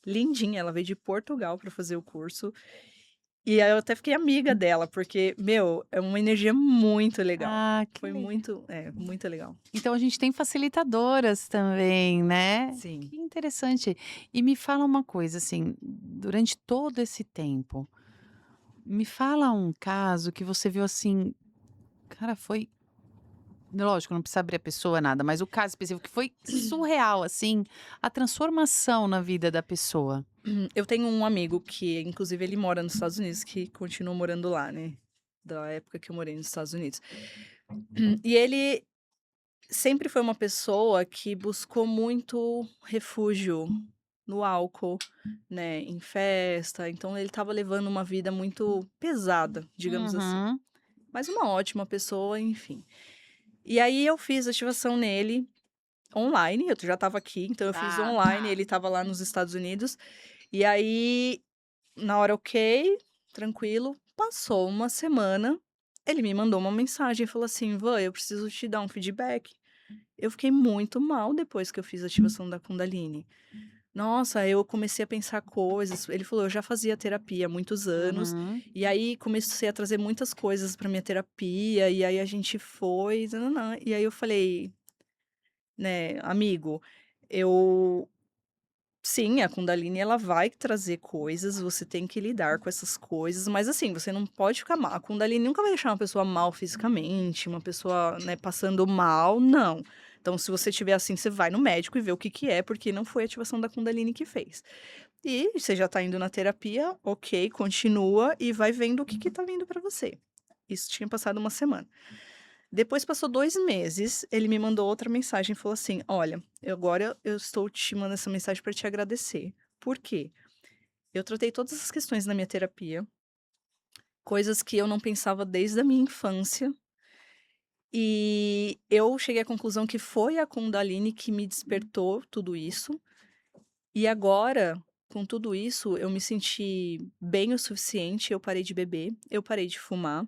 lindinha, ela veio de Portugal para fazer o curso, E aí eu até fiquei amiga dela, porque, meu, é uma energia muito legal. Ah, que Foi legal. muito legal. Então a gente tem facilitadoras também, né. Sim. Que interessante. E me fala uma coisa, assim, durante todo esse tempo, me fala um caso que você viu assim, cara, foi lógico, não precisa abrir a pessoa, nada, mas o caso específico que foi surreal, assim, a transformação na vida da pessoa. Eu tenho um amigo que, inclusive, ele mora nos Estados Unidos, que continua morando lá, né, da época que eu morei nos Estados Unidos. E ele sempre foi uma pessoa que buscou muito refúgio no álcool, né, em festa, então ele estava levando uma vida muito pesada, digamos assim. Uhum. Mas uma ótima pessoa, enfim. E aí eu fiz ativação nele online, eu já estava aqui, então eu fiz Tá, online, ele estava lá nos Estados Unidos, e aí na hora ok, tranquilo, passou uma semana, ele me mandou uma mensagem e falou assim: "Vã, eu preciso te dar um feedback". Eu fiquei muito mal depois que eu fiz a ativação da Kundalini. Nossa, eu comecei a pensar coisas. Ele falou: "Eu já fazia terapia há muitos anos, uhum. e aí comecei a trazer muitas coisas para minha terapia, e aí a gente foi nã E aí eu falei, né: "Amigo, eu sim, a Kundalini ela vai trazer coisas, você tem que lidar com essas coisas, mas assim, você não pode ficar mal. A Kundalini nunca vai deixar uma pessoa mal fisicamente, uma pessoa, né, passando mal, não. Então, se você tiver assim, você vai no médico e vê o que que é, porque não foi a ativação da Kundalini que fez. E você já tá indo na terapia, ok, continua e vai vendo o que que tá vindo pra você. Isso tinha passado uma semana. Depois passou 2 meses, ele me mandou outra mensagem e falou assim: "Olha, eu estou te mandando essa mensagem para te agradecer. Por quê? Eu tratei todas as questões na minha terapia, coisas que eu não pensava desde a minha infância, e eu cheguei à conclusão que foi a Kundalini que me despertou tudo isso, e agora, com tudo isso, eu me senti bem o suficiente, eu parei de beber, eu parei de fumar,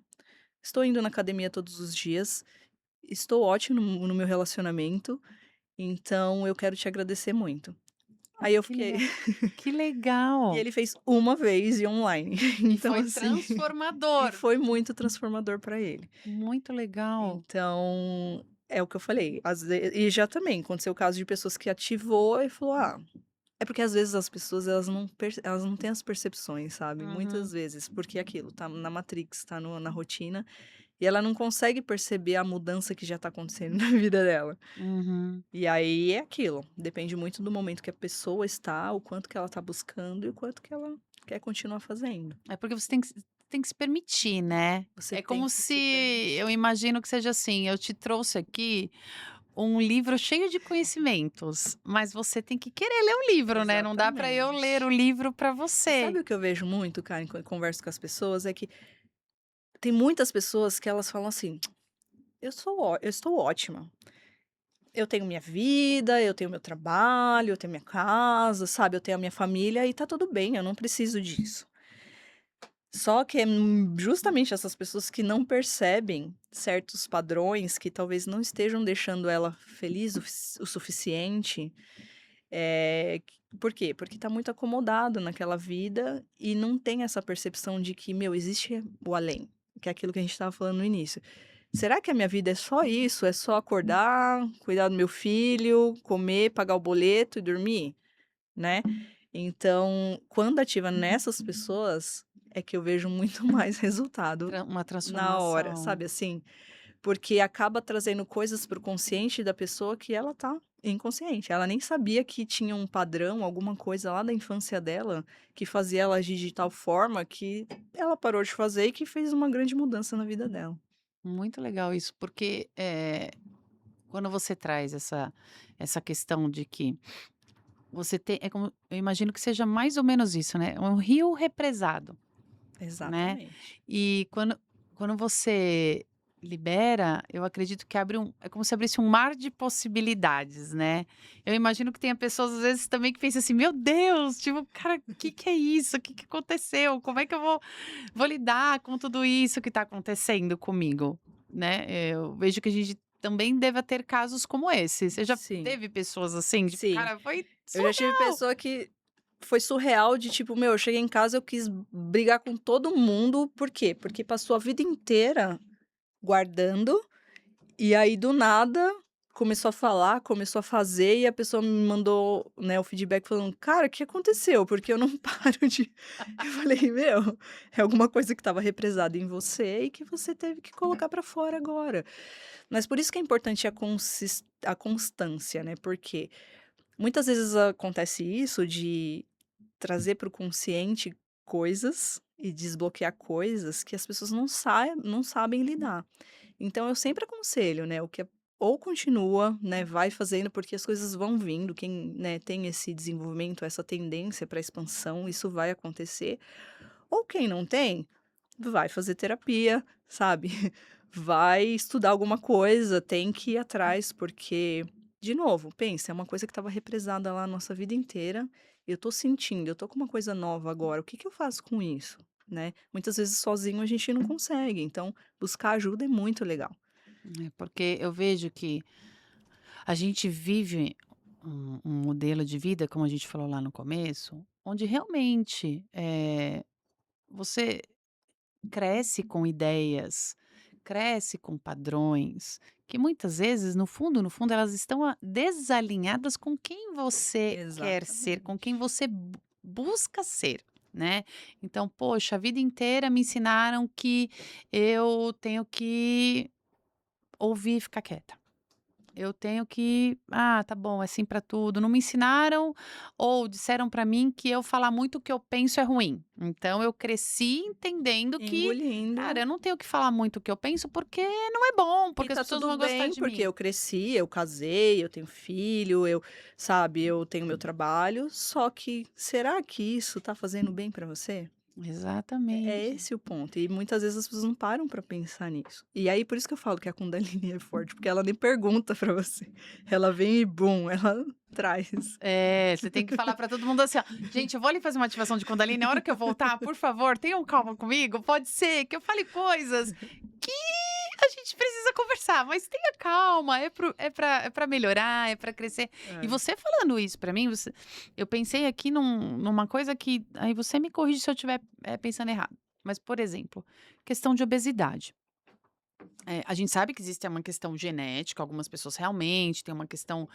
estou indo na academia todos os dias, estou ótimo no meu relacionamento. Então eu quero te agradecer muito". Aí eu Que fiquei legal. Que e legal. ele fez uma vez e online. E Então foi assim, e transformador. foi muito transformador para ele. Muito legal. Então, é o que eu falei, às ve e já também aconteceu o caso de pessoas que ativou e falou: "Ah", é porque às vezes as pessoas elas não têm as percepções, sabe, Uhum, muitas vezes, porque é aquilo, tá na Matrix, tá no na rotina, e ela não consegue perceber a mudança que já tá acontecendo na vida dela. uhum. E aí é aquilo, depende muito do momento que a pessoa está, o quanto que ela está buscando e o quanto que ela quer continuar fazendo. É porque você tem que se permitir, né. Você É tem como que se se eu permitir. imagino que seja assim, eu te trouxe aqui um livro cheio de conhecimentos, mas você tem que querer ler o livro, né, não dá para eu ler Exatamente. o livro para E você. sabe o que eu vejo muito, Karen, quando eu converso com as pessoas, é que tem muitas pessoas que elas falam assim: eu estou ótima, eu tenho minha vida, eu tenho meu trabalho, eu tenho minha casa, sabe, eu tenho a minha família e tá tudo bem, eu não preciso disso". Só que é, justamente essas pessoas que não percebem certos padrões que talvez não estejam deixando ela feliz o suficiente, por quê? Porque tá muito acomodado naquela vida e não tem essa percepção de que, meu, existe o além, que é aquilo que a gente estava falando no início. Será que a minha vida é só isso? É só acordar, cuidar do meu filho, comer, pagar o boleto e dormir, né? Então, quando ativa nessas pessoas, é que eu vejo muito mais resultado Uma na hora, transformação. sabe assim? Porque acaba trazendo coisas para o consciente da pessoa que ela tá inconsciente. Ela nem sabia que tinha um padrão, alguma coisa lá da infância dela, que fazia ela agir de tal forma que ela parou de fazer e que fez uma grande mudança na vida dela. Muito legal isso, porque, quando você traz essa questão de que você tem é como eu imagino que seja mais ou menos isso, né, um rio represado, né, Exatamente. e quando você libera, eu acredito que abre é como se abrisse um mar de possibilidades, né. Eu imagino que tenha pessoas, às vezes, também que pensam assim: "Meu Deus, tipo, cara, o que que é isso? O que que aconteceu? Como é que eu vou lidar com tudo isso que está acontecendo comigo?", né. Eu vejo que a gente também deva ter casos como esse. Você já Sim, teve pessoas assim, tipo, sim. cara, foi Eu já tive surreal. pessoa que foi surreal de tipo, meu, eu cheguei em casa, eu quis brigar com todo mundo, por quê? Porque passou a vida inteira guardando, e aí do nada começou a falar, começou a fazer, e a pessoa me mandou, né, o feedback falando: "Cara, o que aconteceu? Porque eu não paro de". Eu falei: "Meu, é alguma coisa que estava represada em você e que você teve que colocar pra fora agora". Mas por isso que é importante a constância, né, porque muitas vezes acontece isso de trazer para o consciente coisas e desbloquear coisas que as pessoas não sabem lidar. Então eu sempre aconselho, né, o que é ou continua, né, vai fazendo, porque as coisas vão vindo, quem, né, tem esse desenvolvimento, essa tendência para expansão, isso vai acontecer. Ou quem não tem, vai fazer terapia, sabe? Vai estudar alguma coisa, tem que ir atrás, porque, de novo, pensa, é uma coisa que estava represada lá a nossa vida inteira. Eu tô sentindo, eu tô com uma coisa nova agora, o que que eu faço com isso? Né? Muitas vezes sozinho a gente não consegue, então buscar ajuda é muito legal. É, porque eu vejo que a gente vive um modelo de vida, como a gente falou lá no começo, onde realmente, você cresce com ideias, cresce com padrões, que muitas vezes, no fundo, elas estão desalinhadas com quem você quer ser, com quem Exatamente. você busca ser, né? Então, poxa, a vida inteira me ensinaram que eu tenho que ouvir e ficar quieta. Eu tenho que, tá bom, é sim pra tudo. Não me ensinaram ou disseram pra mim que eu falar muito o que eu penso é ruim. Então eu cresci entendendo que, Engolindo. cara, eu não tenho que falar muito o que eu penso porque não é bom, E porque as tá pessoas não tudo vão gostar bem, de porque mim. eu cresci, eu casei, eu tenho filho, sabe, eu tenho meu trabalho, só que será que isso tá fazendo bem pra você? É Exatamente. esse o ponto, e muitas vezes as pessoas não param pra pensar nisso. E aí por isso que eu falo que a Kundalini é forte, porque ela nem pergunta pra você, ela vem e bum, ela traz. É, você tem que falar pra todo mundo assim, ó: "Gente, eu vou ali fazer uma ativação de Kundalini, a hora que eu voltar, por favor, tenham calma comigo, pode ser que eu fale coisas que a gente precisa conversar, mas tenha calma, é pra melhorar, é pra crescer". E É. você falando isso pra mim, eu pensei aqui numa coisa que aí você me corrige se eu estiver, pensando errado, mas, por exemplo, questão de obesidade. A gente sabe que existe uma questão genética, algumas pessoas realmente têm uma questão,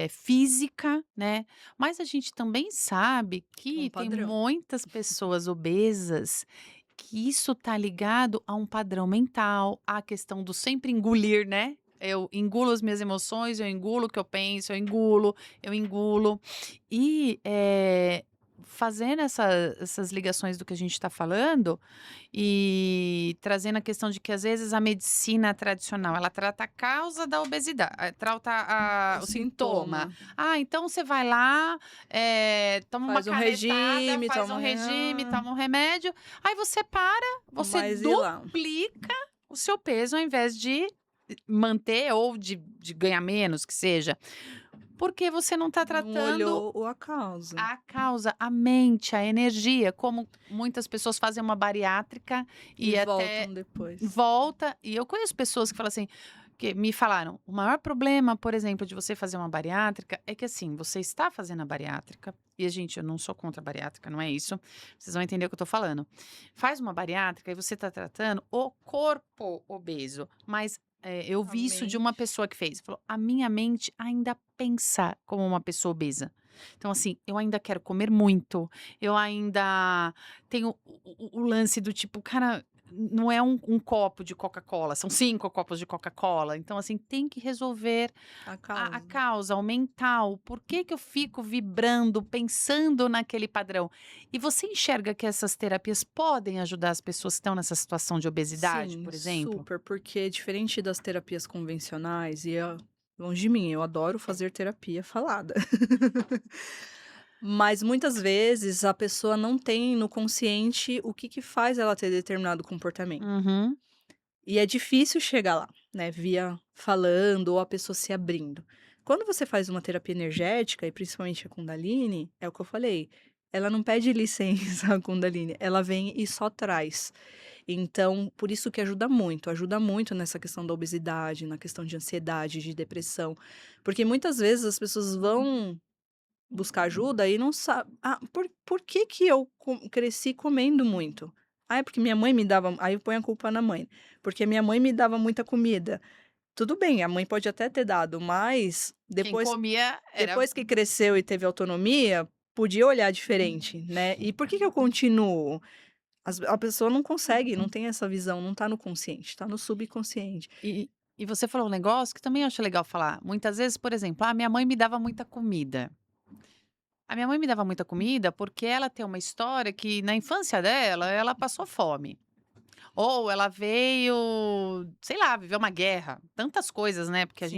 física, né, mas a gente também sabe É um que tem padrão. muitas pessoas obesas que isso tá ligado a um padrão mental, à questão do sempre engolir, né. Eu engulo as minhas emoções, eu engulo o que eu penso, eu engulo. E, fazendo essas ligações do que a gente está falando, e trazendo a questão de que às vezes a medicina tradicional, ela trata a causa da obesidade, trata O o sintoma. sintoma. Ah, então você vai lá, toma uma Faz um canetada, regime, faz um toma regime, toma um remédio, aí você para, você mas e lá? duplica o seu peso ao invés de manter ou de ganhar menos, que seja, porque você não está Não tratando olhou a causa. a causa, a mente, a energia, como muitas pessoas fazem uma bariátrica E e até voltam depois. volta. E eu conheço pessoas que falam assim, que me falaram: o maior problema, por exemplo, de você fazer uma bariátrica é que assim, você está fazendo a bariátrica, e gente, eu não sou contra a bariátrica, não é isso. Vocês vão entender o que eu tô falando. Faz uma bariátrica e você está tratando o corpo obeso, mas eu A vi isso de uma mente. pessoa que fez. Falou: a minha mente ainda pensa como uma pessoa obesa. Então, assim, eu ainda quero comer muito, eu ainda tenho o lance do tipo, cara, não é um copo de Coca-Cola, são 5 copos de Coca-Cola. Então, assim, tem que resolver A a causa. causa, o mental. Por que que eu fico vibrando, pensando naquele padrão? E você enxerga que essas terapias podem ajudar as pessoas que estão nessa situação de obesidade, Sim, por exemplo? super, porque diferente das terapias convencionais, longe de mim, eu adoro fazer terapia falada. Mas muitas vezes a pessoa não tem no consciente o que que faz ela ter determinado comportamento. Uhum. E é difícil chegar lá, né, via falando ou a pessoa se abrindo. Quando você faz uma terapia energética, e principalmente a Kundalini, é o que eu falei, ela não pede licença a Kundalini, ela vem e só traz. Então, por isso que ajuda muito nessa questão da obesidade, na questão de ansiedade, de depressão, porque muitas vezes as pessoas vão buscar ajuda e não sabe, por que que eu cresci comendo muito? Ah, é porque minha mãe me dava, aí eu ponho a culpa na mãe, porque minha mãe me dava muita comida. Tudo bem, a mãe pode até ter dado, mas Quem comia era depois que cresceu e teve autonomia, podia olhar diferente, né. E por que que eu continuo? A pessoa não consegue, não tem essa visão, não tá no consciente, tá no subconsciente. e você falou um negócio que também eu acho legal falar. Muitas vezes, por exemplo, minha mãe me dava muita comida. A minha mãe me dava muita comida porque ela tem uma história que na infância dela, ela passou fome. Ou ela veio, sei lá, viveu uma guerra, tantas coisas, né, porque Sim.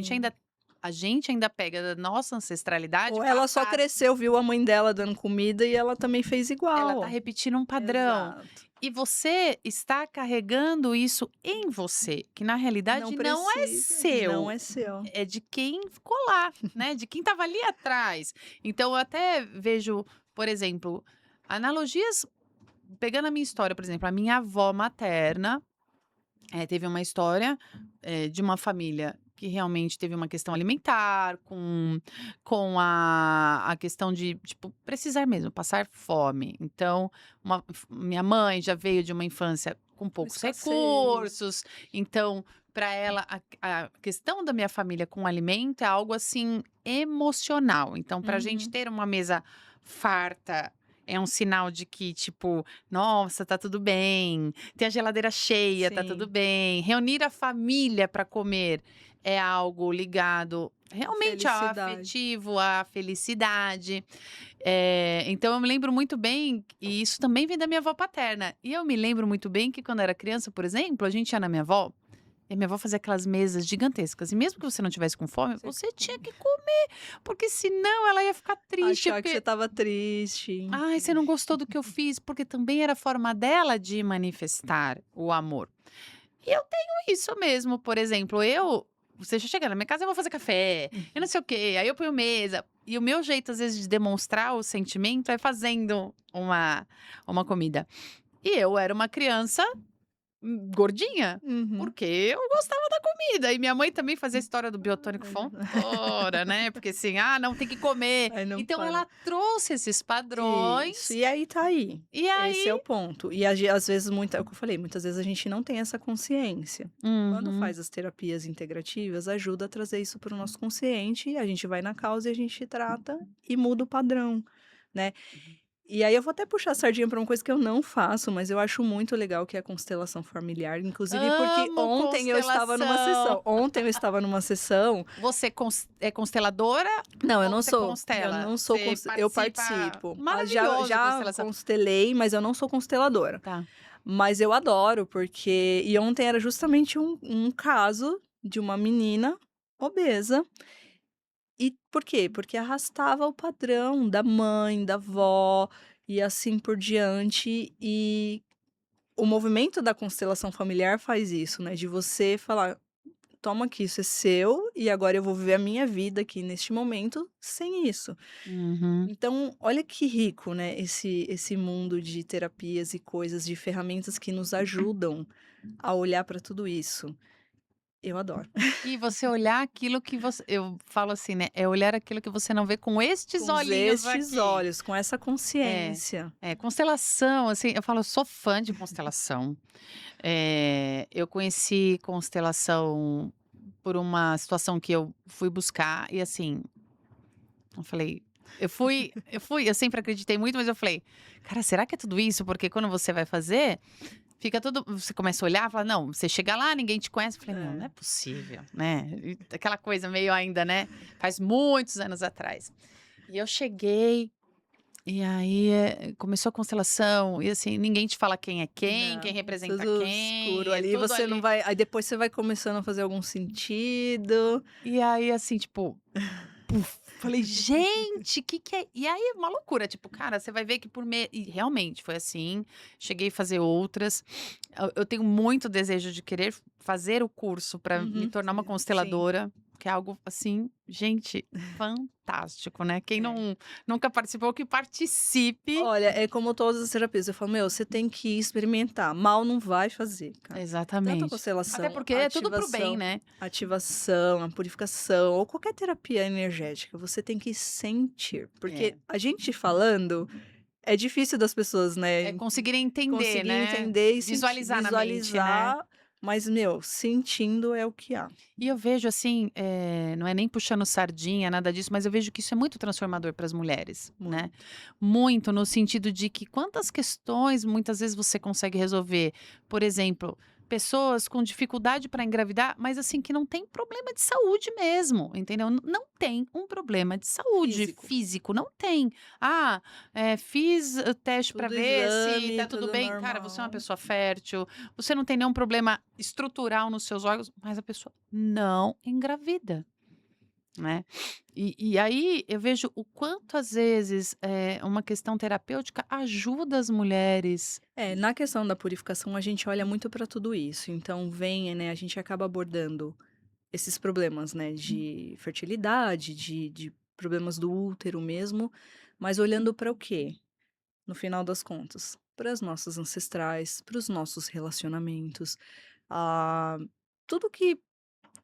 a gente ainda pega da nossa ancestralidade Ou ela só passado. cresceu, viu a mãe dela dando comida e ela também fez Ela tá igual. repetindo um padrão. Exato. E você está carregando isso em você, que na Não realidade não é precisa, não seu, é seu. é de quem ficou lá, né, de quem estava ali atrás. Então eu até vejo, por exemplo, analogias pegando a minha história, por exemplo, a minha avó materna, teve uma história, de uma família que realmente teve uma questão alimentar, com a questão de, tipo, precisar mesmo, passar fome. Então, minha mãe já veio de uma infância com Com poucos escassez. recursos, então, para ela, a questão da minha família com o alimento é algo, assim, emocional. Então, para a gente Uhum. ter uma mesa farta, é um sinal de que, tipo, nossa, tá tudo bem. Ter a geladeira cheia, tá tudo Sim, bem. Reunir a família para comer é algo ligado a realmente ao felicidade. afetivo, à felicidade. Então eu me lembro muito bem, e isso também vem da minha avó paterna. E eu me lembro muito bem que quando eu era criança, por exemplo, a gente ia na minha avó, e a minha avó fazia aquelas mesas gigantescas. E mesmo que você não tivesse com fome, Você você tinha que comer, porque senão ela ia ficar triste, achar que você porque estava triste. ai, você não gostou do que eu fiz, porque também era a forma dela de manifestar o amor. E eu tenho isso mesmo, por exemplo, você já chega na minha casa, eu vou fazer café, eu não sei o quê, aí eu ponho mesa. E o meu jeito, às vezes, de demonstrar o sentimento é fazendo uma comida. E eu era uma criança gordinha, Uhum. porque eu gostava da comida. E minha mãe também fazia a história do biotônico Ai, Fontoura, né? Porque assim, não tem que comer. aí não Então para. ela trouxe esses Isso, padrões e aí tá aí. e Esse é o aí ponto. E às vezes é o que eu falei, muitas vezes a gente não tem essa consciência. Quando uhum. faz as terapias integrativas, ajuda a trazer isso para o nosso consciente, e a gente vai na causa e a gente trata e muda o padrão, né. E aí eu vou até puxar a sardinha para uma coisa que eu não faço, mas eu acho muito legal, que é a constelação familiar, inclusive porque Amo constelação. ontem eu estava numa sessão. Você é consteladora Não, ou você eu constela? não sou Você eu participa? participo. Maravilhoso Já constelação. constelei, mas eu não sou consteladora. Tá. Mas eu adoro, porque ontem era justamente um caso de uma menina obesa. E por quê? Porque arrastava o padrão da mãe, da avó e assim por diante. E o movimento da constelação familiar faz isso, né, de você falar: "Toma aqui, isso é seu e agora eu vou viver a minha vida aqui neste momento sem isso". Uhum. Então, olha que rico, né, esse mundo de terapias e coisas, de ferramentas que nos ajudam a olhar para tudo isso. Eu adoro. E você olhar aquilo que você eu falo assim, né, é olhar aquilo que você não vê com estes Com olhinhos estes aqui. olhos, com essa É, consciência. constelação, assim, eu falo, eu sou fã de constelação. Eu conheci constelação por uma situação que eu fui buscar e, assim, eu falei eu sempre acreditei muito, mas eu falei: "Cara, será que é tudo isso?" Porque quando você vai fazer, fica tudo você começa a olhar, fala: "Não", você chega lá, ninguém te conhece, eu falei: "Meu, não É. é possível", né, e aquela coisa meio ainda, né, faz muitos anos atrás. E eu cheguei, e aí, começou a constelação, e assim, ninguém te fala quem Não, representa tudo escuro quem, é ali, tudo você não ali. vai, aí depois você vai começando a fazer algum sentido. E aí, assim, tipo, puf, falei: "Gente, que é", e aí é uma loucura, tipo, cara, você vai ver que e realmente foi assim, cheguei a fazer outras. Eu tenho muito desejo de querer fazer o curso para me Uhum. tornar uma Sim. consteladora. que é algo assim, gente, fantástico, né? Quem É. nunca participou, que participe. Olha, é como todas as terapias, eu falo: "Meu, você tem que experimentar, mal não vai fazer, cara". Tanto a Exatamente. Até constelação, porque a é tudo pro bem, né? ativação, a purificação ou qualquer terapia energética, você tem que sentir, porque É. a gente falando, é difícil das pessoas, É né, conseguir entender, conseguir né? entender e sentir, Visualizar na mente, né? visualizar, mas, meu, sentindo é o que há. E eu vejo assim, não é nem puxando sardinha, nada disso, mas eu vejo que isso é muito transformador para as mulheres, né. Muito. Muito no sentido de que quantas questões muitas vezes você consegue resolver. Por exemplo, pessoas com dificuldade para engravidar, mas assim, que não tem problema de saúde mesmo, entendeu. Não tem um problema de saúde Físico. físico, não tem. "Ah, fiz o teste para Tudo ver se exame, tá tudo tudo bem". Cara, você é uma normal. pessoa fértil, você não tem nenhum problema estrutural nos seus órgãos, mas a pessoa não engravida, né. E aí eu vejo o quanto às vezes, uma questão terapêutica ajuda as mulheres. É, na questão da purificação, a gente olha muito para tudo isso. Então, vem, né, a gente acaba abordando esses problemas, né, de fertilidade, de problemas do útero mesmo, mas olhando para o quê? No final das contas, para as nossas ancestrais, para os nossos relacionamentos, a tudo que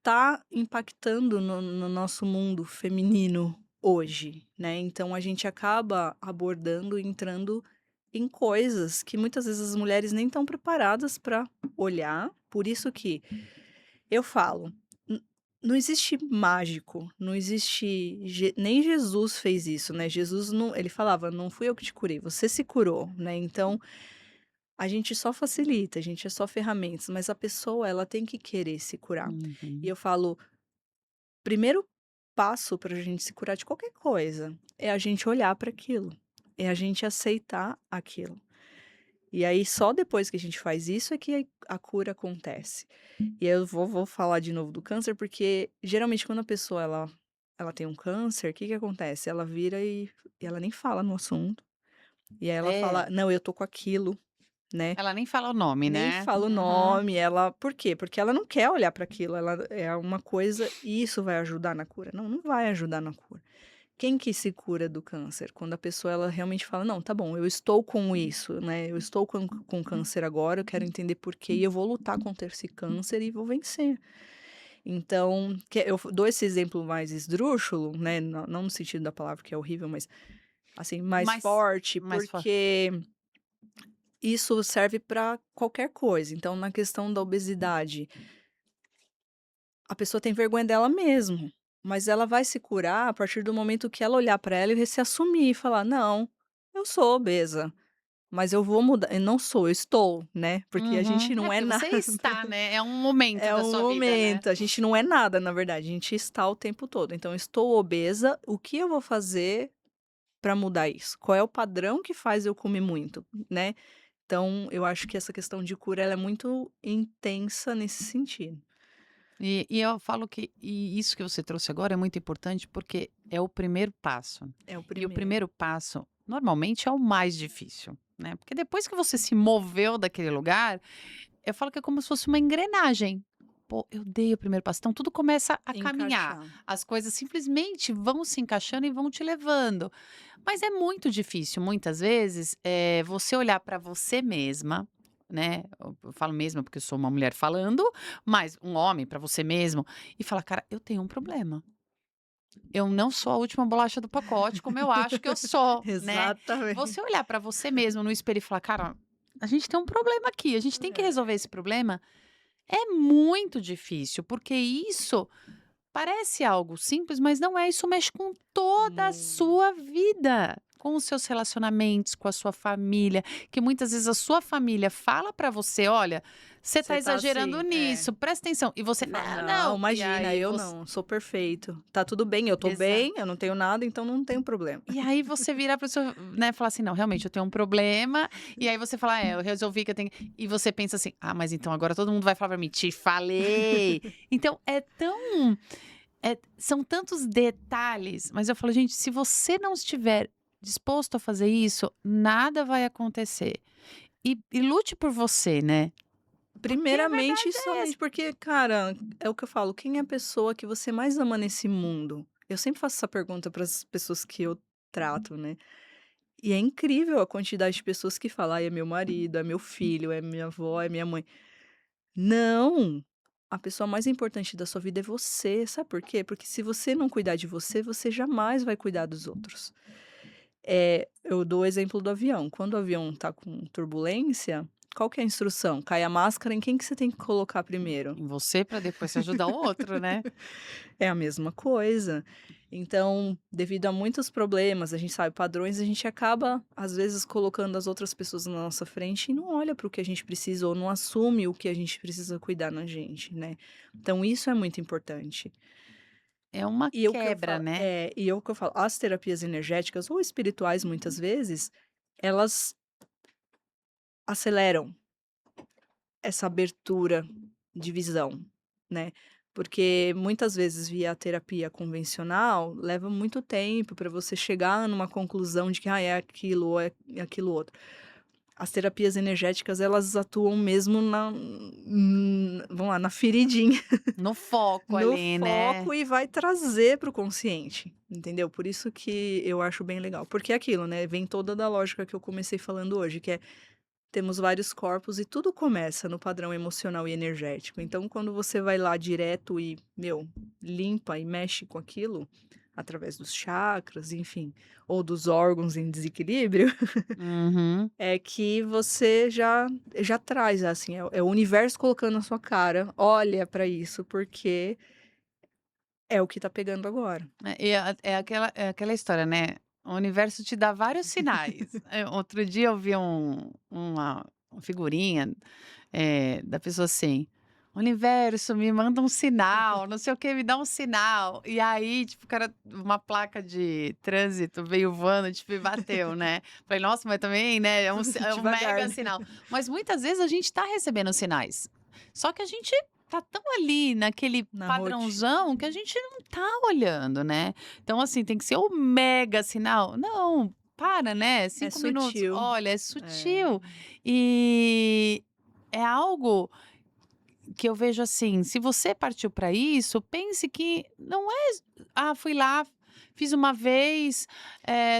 tá impactando no nosso mundo feminino hoje, né? Então a gente acaba abordando, entrando em coisas que muitas vezes as mulheres nem estão preparadas para olhar. Por isso que eu falo, não existe mágico, não existe, nem Jesus fez isso, né? Jesus não, ele falava, não fui eu que te curei, você se curou, né? Então a gente só facilita, a gente é só ferramentas, mas a pessoa ela tem que querer se curar. E Uhum. eu falo, primeiro passo para a gente se curar de qualquer coisa é a gente olhar para aquilo, é a gente aceitar aquilo. E aí só depois que a gente faz isso é que a cura acontece. E eu vou falar de novo do câncer, porque geralmente quando a pessoa ela tem um câncer, o que que acontece? Ela vira e ela nem fala no assunto, e aí ela É, fala: "Não, eu tô com aquilo", né. ela nem fala o nome, Nem né. fala o Uhum. nome, ela por quê? Porque ela não quer olhar para aquilo, ela é uma coisa e isso vai ajudar na cura. Não, não vai ajudar na cura. Quem que se cura do câncer? Quando a pessoa ela realmente fala: "Não, tá bom, eu estou com isso, né, eu estou com câncer agora, eu quero entender por quê e eu vou lutar contra esse câncer e vou vencer". Então, eu dou esse exemplo mais esdrúxulo, né, não no sentido da palavra que é horrível, mas, assim, mais Mas forte, mas fo porque isso serve para qualquer coisa. Então, na questão da obesidade, a pessoa tem vergonha dela mesmo, mas ela vai se curar a partir do momento que ela olhar para ela e se assumir e falar: "Não, eu sou obesa, mas eu vou mudar, eu não sou, eu estou", né, porque a Uhum. gente É, não é porque você nada. está, né, é um momento É da um sua vida, né. momento, a gente não é nada, na verdade, a gente está o tempo todo. Então, eu estou obesa, o que eu vou fazer para mudar isso? Qual é o padrão que faz eu comer muito, né? Então, eu acho que essa questão de cura ela é muito intensa nesse sentido. E eu falo que isso que você trouxe agora é muito importante, porque é o primeiro passo. É o E o primeiro. primeiro passo, normalmente, é o mais difícil, né, porque depois que você se moveu daquele lugar, eu falo que é como se fosse uma engrenagem. Pô, eu dei o primeiro passo, então tudo começa a caminhar. Encaixar. As coisas simplesmente vão se encaixando e vão te levando. Mas é muito difícil, muitas vezes, você olhar para você mesma, né, eu falo mesma porque eu sou uma mulher falando, mas um homem para você mesmo, e falar: "Cara, eu tenho um problema. Eu não sou a última bolacha do pacote como eu acho que eu sou", né. Você Exatamente. olhar para você mesmo no espelho e falar: "Cara, a gente tem um problema aqui, a gente tem que resolver É. esse problema", é muito difícil, porque isso parece algo simples, mas não é, isso mexe com toda a Muito. sua vida, com os seus relacionamentos, com a sua família, que muitas vezes a sua família fala pra você: "Olha, você tá Você tá exagerando assim, é. nisso, presta atenção", e você: Você fala: "Não, "Não, não", e imagina, aí eu você não, sou perfeito. Tá tudo bem, eu tô bem, eu não tenho nada, então não tenho problema". e aí você virar pra pessoa, né, falar assim: "Não, realmente eu tenho um problema", e aí você fala: "É, eu resolvi que eu tenho", e você pensa assim: "Ah, mas então agora todo mundo vai falar pra mim, 'te falei'". Então é tão são tantos detalhes, mas eu falo: "Gente, se você não estiver disposto a fazer isso, nada vai acontecer". E lute por você, né. Porque a Primeiramente e verdade é essa. somente porque, cara, é o que eu falo, quem é a pessoa que você mais ama nesse mundo? Eu sempre faço essa pergunta para as pessoas que eu trato, né. E é incrível a quantidade de pessoas que falam: "Ai, é meu marido, é meu filho, é minha avó, é minha mãe". Não! A pessoa mais importante da sua vida é você, sabe por quê? Porque se você não cuidar de você, você jamais vai cuidar dos outros. Eu dou o exemplo do avião, quando o avião tá com turbulência, qual que é a instrução? Cai a máscara em quem que você tem que colocar primeiro? Em você para depois você ajudar o outro, né. É a mesma coisa. Então, devido a muitos problemas, a gente sabe padrões, a gente acaba, às vezes, colocando as outras pessoas na nossa frente e não olha para o que a gente precisa ou não assume o que a gente precisa cuidar na gente, né. Então isso é muito importante. É uma E o que eu quebra, falo né. e o que eu falo, as terapias energéticas ou espirituais, muitas vezes, elas aceleram essa abertura de visão, né, porque muitas vezes via a terapia convencional, leva muito tempo para você chegar numa conclusão de que: "Ah, é aquilo ou é aquilo outro". As terapias energéticas, elas atuam mesmo vamos lá, na feridinha, No foco no ali, né. foco e vai trazer para o consciente, entendeu? Por isso que eu acho bem legal, porque é aquilo, né, vem toda da lógica que eu comecei falando hoje, que é temos vários corpos e tudo começa no padrão emocional e energético. Então, quando você vai lá direto e, meu, limpa e mexe com aquilo, através dos chakras, enfim, ou dos órgãos em desequilíbrio, Uhum. é que você já traz, assim, é o universo colocando na sua cara: "Olha pra isso, porque é o que tá pegando agora". É aquela história, né, o universo te dá vários sinais. Outro dia eu vi uma figurinha, da pessoa assim: "Universo, me manda um sinal, não sei o que me dá um sinal". E aí, tipo, o cara uma placa de trânsito veio voando, tipo, e bateu, né. Falei: "Nossa, mas também, né, é um Devagar, mega né. sinal". Mas muitas vezes a gente tá recebendo sinais, só que a gente tá tão ali naquele Na roti padrãozão que a gente não tá olhando, né. Então, assim, tem que ser o mega sinal? Não, para, né, é 5 minutos. sutil. Olha, é É. sutil e é algo que eu vejo assim, se você partiu para isso, pense que não é fui lá, fiz uma vez,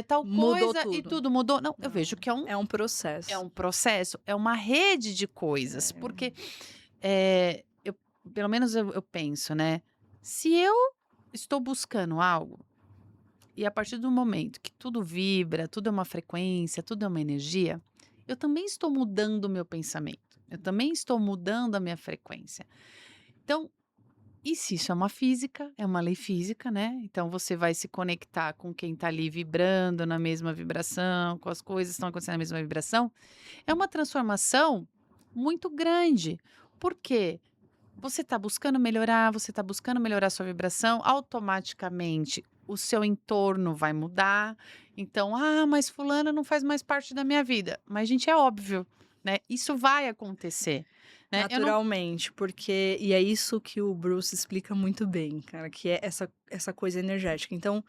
tal Mudou coisa e tudo. tudo mudou". Não, eu vejo Não, que é um é um é processo. um processo, é uma rede de coisas, É. porque, eu pelo menos eu penso, né, se eu estou buscando algo, e a partir do momento que tudo vibra, tudo é uma frequência, tudo é uma energia, eu também estou mudando o meu pensamento, eu também estou mudando a minha frequência. Então, e se isso é uma física, é uma lei física, né? Então você vai se conectar com quem está ali vibrando na mesma vibração, com as coisas que estão acontecendo na mesma vibração. É uma transformação muito grande. Por quê? Você está buscando melhorar, você está buscando melhorar a sua vibração, automaticamente o seu entorno vai mudar. Então, mas fulana não faz mais parte da minha vida. Mas, gente, é óbvio, né? Isso vai acontecer, né? Eu não. Naturalmente, porque e é isso que o Bruce explica muito bem, cara, que é essa coisa energética. Então,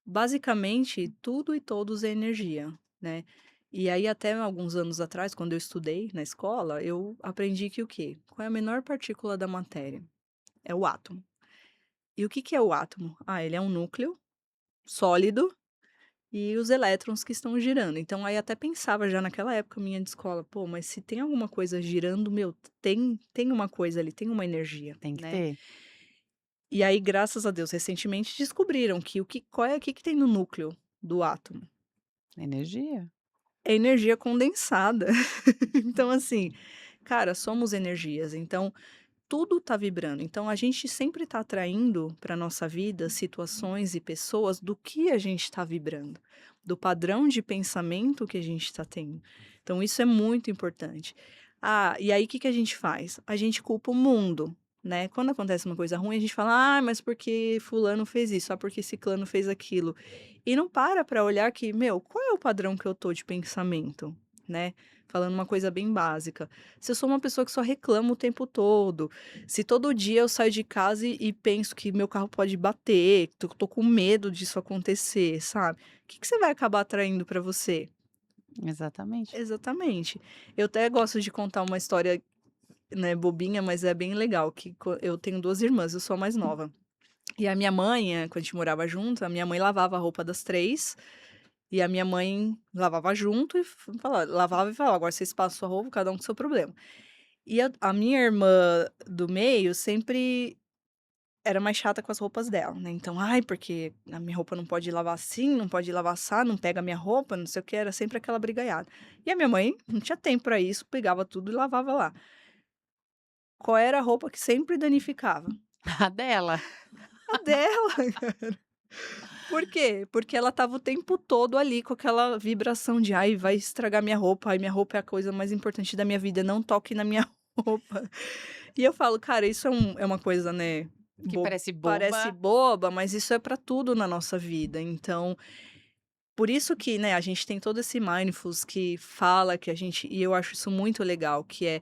basicamente, tudo e todos é energia, né. E aí até alguns anos atrás, quando eu estudei na escola, eu aprendi que o quê? Qual é a menor partícula da matéria? É o átomo. E o que que é o átomo? Ah, ele é um núcleo sólido e os elétrons que estão girando. Então aí até pensava já naquela época minha de escola: "Pô, mas se tem alguma coisa girando, meu, tem uma coisa ali, tem uma energia", Tem que né. ter E aí, graças a Deus, recentemente descobriram que o que que tem no núcleo do átomo? energia. É energia condensada. Então assim, cara, somos energias, então tudo tá vibrando. Então a gente sempre tá atraindo para nossa vida situações e pessoas do que a gente tá vibrando, do padrão de pensamento que a gente tá tendo. Então isso é muito importante. Ah, e aí o que que a gente faz? A gente culpa o mundo, né. Quando acontece uma coisa ruim, a gente fala: "Ah, mas porque fulano fez isso, ah, porque ciclano fez aquilo". E não para olhar que, meu, qual é o padrão que eu tô de pensamento, né. Falando uma coisa bem básica, se eu sou uma pessoa que só reclama o tempo todo, se todo dia eu saio de casa e penso que meu carro pode bater, tô com medo disso acontecer, sabe, o que que você vai acabar atraindo pra você? Exatamente. Exatamente. Eu até gosto de contar uma história né, bobinha, mas é bem legal, que eu tenho 2 irmãs, eu sou a mais nova. E a minha mãe, quando a gente morava junto, a minha mãe lavava a roupa das 3 e a minha mãe lavava junto e lavava e falava: "Agora vocês passam sua roupa, cada um com seu problema". E a minha irmã do meio sempre era mais chata com as roupas dela, né, então: "Ai, porque a minha roupa não pode lavar assim, não pode lavar assado, não pega a minha roupa, não sei o quê", era sempre aquela brigaiada. E a minha mãe não tinha tempo pra isso, pegava tudo e lavava lá. Qual era a roupa que sempre danificava? A dela. A dela. Por quê? Porque ela estava o tempo todo ali com aquela vibração de: "Ai, vai estragar minha roupa, ai, minha roupa é a coisa mais importante da minha vida, não toque na minha roupa". E eu falo: "Cara, isso é uma coisa, né, Que parece parece boba. boba, mas isso é pra tudo na nossa vida". Então, por isso que, né, a gente tem todo esse mindfulness que fala que a gente e eu acho isso muito legal, que é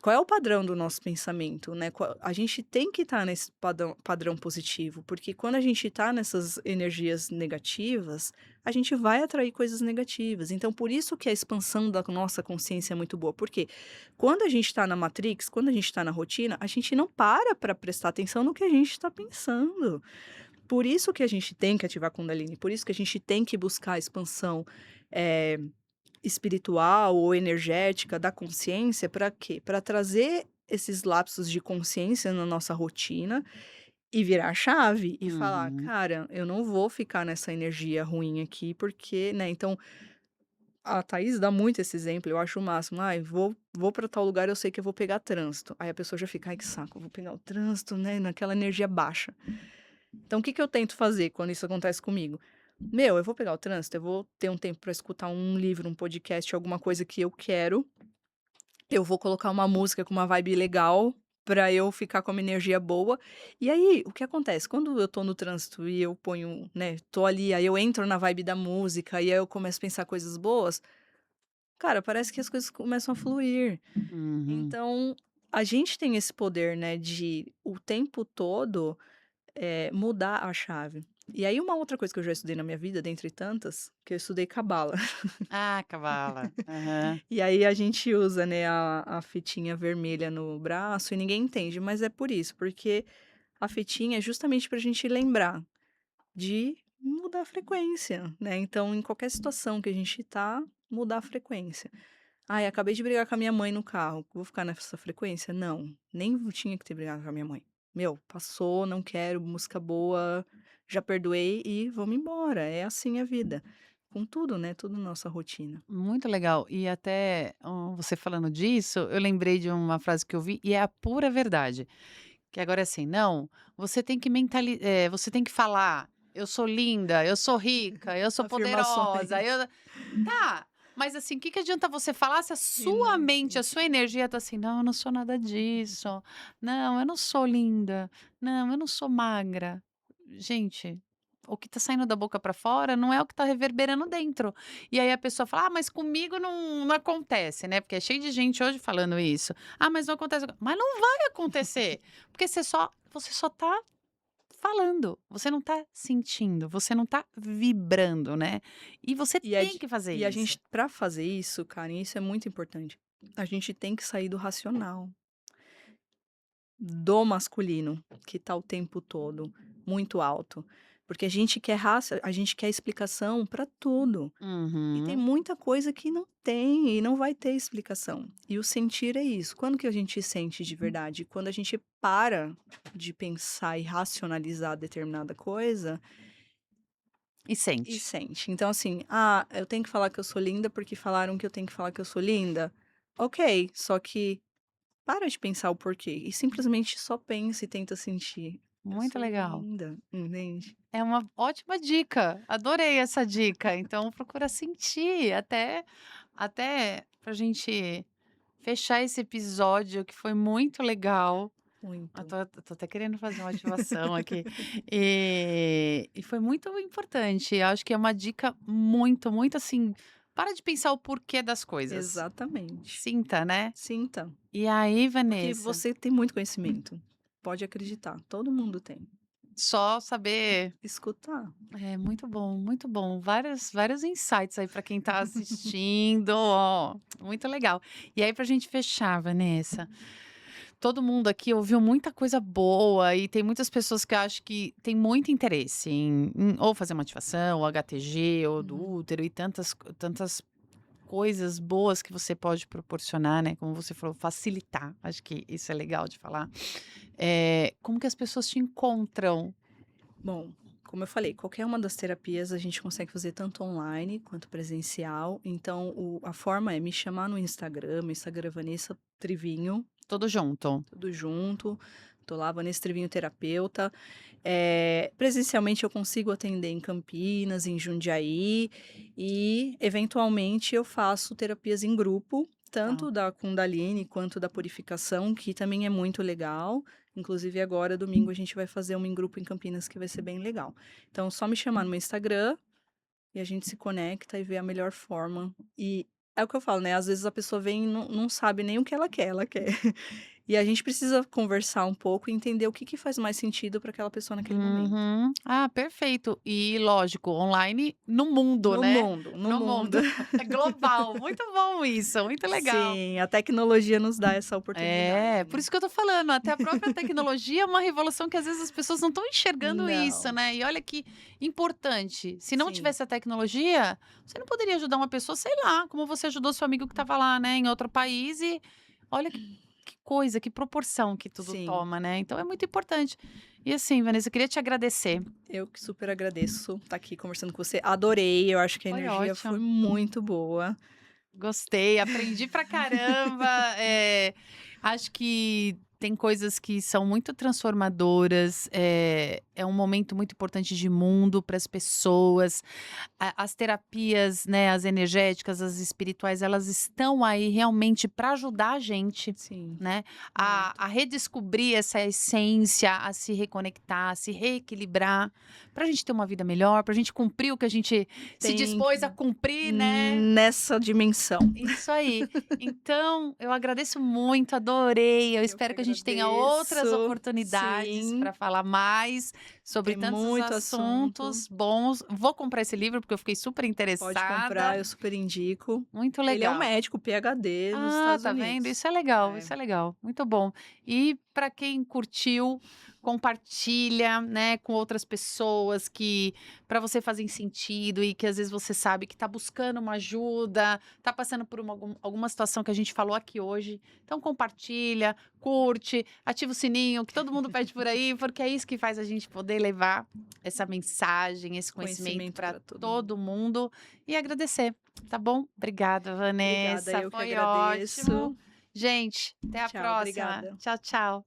qual é o padrão do nosso pensamento, né, a gente tem que estar nesse padrão positivo, porque quando a gente está nessas energias negativas, a gente vai atrair coisas negativas. Então por isso que a expansão da nossa consciência é muito boa, porque quando a gente está na matrix, quando a gente está na rotina, a gente não para prestar atenção no que a gente está pensando. Por isso que a gente tem que ativar a Kundalini, por isso que a gente tem que buscar a expansão, eh espiritual ou energética da consciência para quê? Para trazer esses lapsos de consciência na nossa rotina e virar a chave e falar: Uhum. "Cara, eu não vou ficar nessa energia ruim aqui, porque", né, então a Thaís dá muito esse exemplo, eu acho o máximo: "Ai, vou para tal lugar, eu sei que eu vou pegar trânsito". Aí a pessoa já fica: "Ai, que saco, eu vou pegar o trânsito", né, naquela energia baixa. Então o que que eu tento fazer quando isso acontece comigo? Meu, eu vou pegar o trânsito, eu vou ter um tempo para escutar um livro, um podcast, alguma coisa que eu quero. Eu vou colocar uma música com uma vibe legal pra eu ficar com uma energia boa. E aí, o que acontece? Quando eu tô no trânsito e eu ponho, né, tô ali, aí eu entro na vibe da música e aí eu começo a pensar coisas boas, cara, parece que as coisas começam a fluir. Uhum. Então, a gente tem esse poder, né, de o tempo todo mudar a chave. E aí uma outra coisa que eu já estudei na minha vida, dentre tantas, que eu estudei cabala. Ah, cavala. Aham. E aí a gente usa, né, a fitinha vermelha no braço e ninguém entende, mas é por isso, porque a fitinha é justamente pra gente lembrar de mudar a frequência, né. Então em qualquer situação que a gente tá, mudar a frequência. "Ai, acabei de brigar com a minha mãe no carro, vou ficar nessa frequência?" Não, nem tinha que ter brigado com a minha mãe. Meu, passou, não quero, música boa, já perdoei e vamos embora, é assim a vida. Com tudo, né, tudo na nossa rotina. Muito legal. E até, você falando disso, eu lembrei de uma frase que eu vi e é a pura verdade, que agora é assim: "Não, você tem que falar: 'Eu sou linda, eu sou rica, eu sou poderosa, Afirmações. eu'". Tá, mas assim, o que que adianta você falar se a E sua não mente, a sente. sua energia tá assim: "Não, eu não sou nada disso. Não, eu não sou linda. Não, eu não sou magra". Gente, o que tá saindo da boca pra fora não é o que tá reverberando dentro. E aí a pessoa fala: "Ah, mas comigo não acontece", né, porque é cheio de gente hoje falando isso. "Ah, mas não acontece", mas não vai acontecer, porque você só tá falando, você não tá sentindo, você não tá vibrando, né. E você E tem que fazer a isso. gente pra fazer isso, cara, e isso é muito importante, a gente tem que sair do racional, do masculino, que tá o tempo todo muito alto, porque a gente quer explicação pra tudo, e tem Uhum. muita coisa que não tem e não vai ter explicação. E o sentir é isso, quando que a gente sente de verdade? Quando a gente para de pensar e racionalizar determinada coisa E e sente. sente. Então, assim, ah, eu tenho que falar que eu sou linda porque falaram que eu tenho que falar que eu sou linda. Ok, só que para de pensar o porquê e simplesmente só pensa e tenta sentir. Eu Muito sou legal. linda, entende? É uma ótima dica, adorei essa dica. Então procura sentir, até pra gente fechar esse episódio que foi muito legal. Eu Muito. tô até querendo fazer uma ativação aqui. E foi muito importante, acho que é uma dica muito, muito assim, para de pensar o porquê das coisas. Exatamente. Sinta, né. Sinta, E aí, porque Vanessa, você tem muito conhecimento. Pode acreditar, todo mundo tem. Só saber Escutar. é, muito bom, muito bom. Vários insights aí para quem está assistindo, ó, muito legal. E aí, para a gente fechar, Vanessa, todo mundo aqui ouviu muita coisa boa e tem muitas pessoas que eu acho que tem muito interesse em ou fazer uma ativação, ou HTG, ou do Uhum. útero e tantas coisas boas que você pode proporcionar, né? Como você falou, facilitar. Acho que isso é legal de falar. Como que as pessoas te encontram? Bom, como eu falei, qualquer uma das terapias a gente consegue fazer tanto online quanto presencial. Então, a forma é me chamar no Instagram, meu Instagram é Vanessa Trivinho, Tudo junto. tudo junto. Tô lá, Vanessa Trivinho terapeuta. Presencialmente eu consigo atender em Campinas, em Jundiaí e, eventualmente, eu faço terapias em grupo, Tá. tanto da Kundalini quanto da purificação, que também é muito legal. Inclusive, agora, domingo, a gente vai fazer uma em grupo em Campinas que vai ser bem legal. Então, só me chamar no meu Instagram e a gente se conecta e vê a melhor forma. E é o que eu falo, né? Às vezes a pessoa vem e não sabe nem o que ela quer, ela quer. E a gente precisa conversar um pouco e entender o que que faz mais sentido para aquela pessoa naquele momento. Uhum. Ah, perfeito. E lógico, online no mundo, No né? mundo, no No mundo. mundo. É global. Muito bom isso, muito legal. Sim, a tecnologia nos dá essa É, oportunidade, por né. isso que eu tô falando, até a própria tecnologia é uma revolução que às vezes as pessoas não estão enxergando isso, Não, né? E olha que importante. Se não sim, tivesse a tecnologia, você não poderia ajudar uma pessoa, sei lá, como você ajudou seu amigo que estava lá, né, em outro país e olha que coisa, que proporção que tudo sim. toma, né? Então é muito importante. E assim, Vanessa, eu queria te agradecer. Eu que super agradeço estar aqui conversando com você, adorei, eu acho que a Foi energia foi ótimo. muito boa. Gostei, aprendi pra caramba. Acho que tem coisas que são muito transformadoras. É um momento muito importante de mundo para as pessoas. As terapias, né, as energéticas, as espirituais, elas estão aí realmente para ajudar a gente, Sim, né, muito. a redescobrir essa essência, a se reconectar, a se reequilibrar, para a gente ter uma vida melhor, para a gente cumprir o que a gente se Tem dispôs que a cumprir, né? nessa dimensão. Isso aí. Então, eu agradeço muito, adorei. Eu Eu que espero que a gente tenha outras agradeço. oportunidades Sim, para falar mais sobre tem tantos muito assunto. assuntos bons. Vou comprar esse livro porque eu fiquei super Pode interessada. comprar, eu super indico. Muito Ele é um legal. médico PhD nos Ah, Estados tá vendo? Unidos. Isso é legal, É, isso é legal. Muito bom. E para quem curtiu, compartilha, né, com outras pessoas que para você fazem sentido e que às vezes você sabe que está buscando uma ajuda, está passando por alguma situação que a gente falou aqui hoje. Então compartilha, curte, ativa o sininho, que todo mundo pede por aí, porque é isso que faz a gente poder levar essa mensagem, esse conhecimento conhecimento para para todo mundo. todo mundo e agradecer. Tá bom? Obrigada, Obrigada, Vanessa. eu que Foi agradeço. ótimo. Gente, até a Tchau, próxima. obrigada. Tchau, tchau.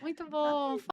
Muito bom.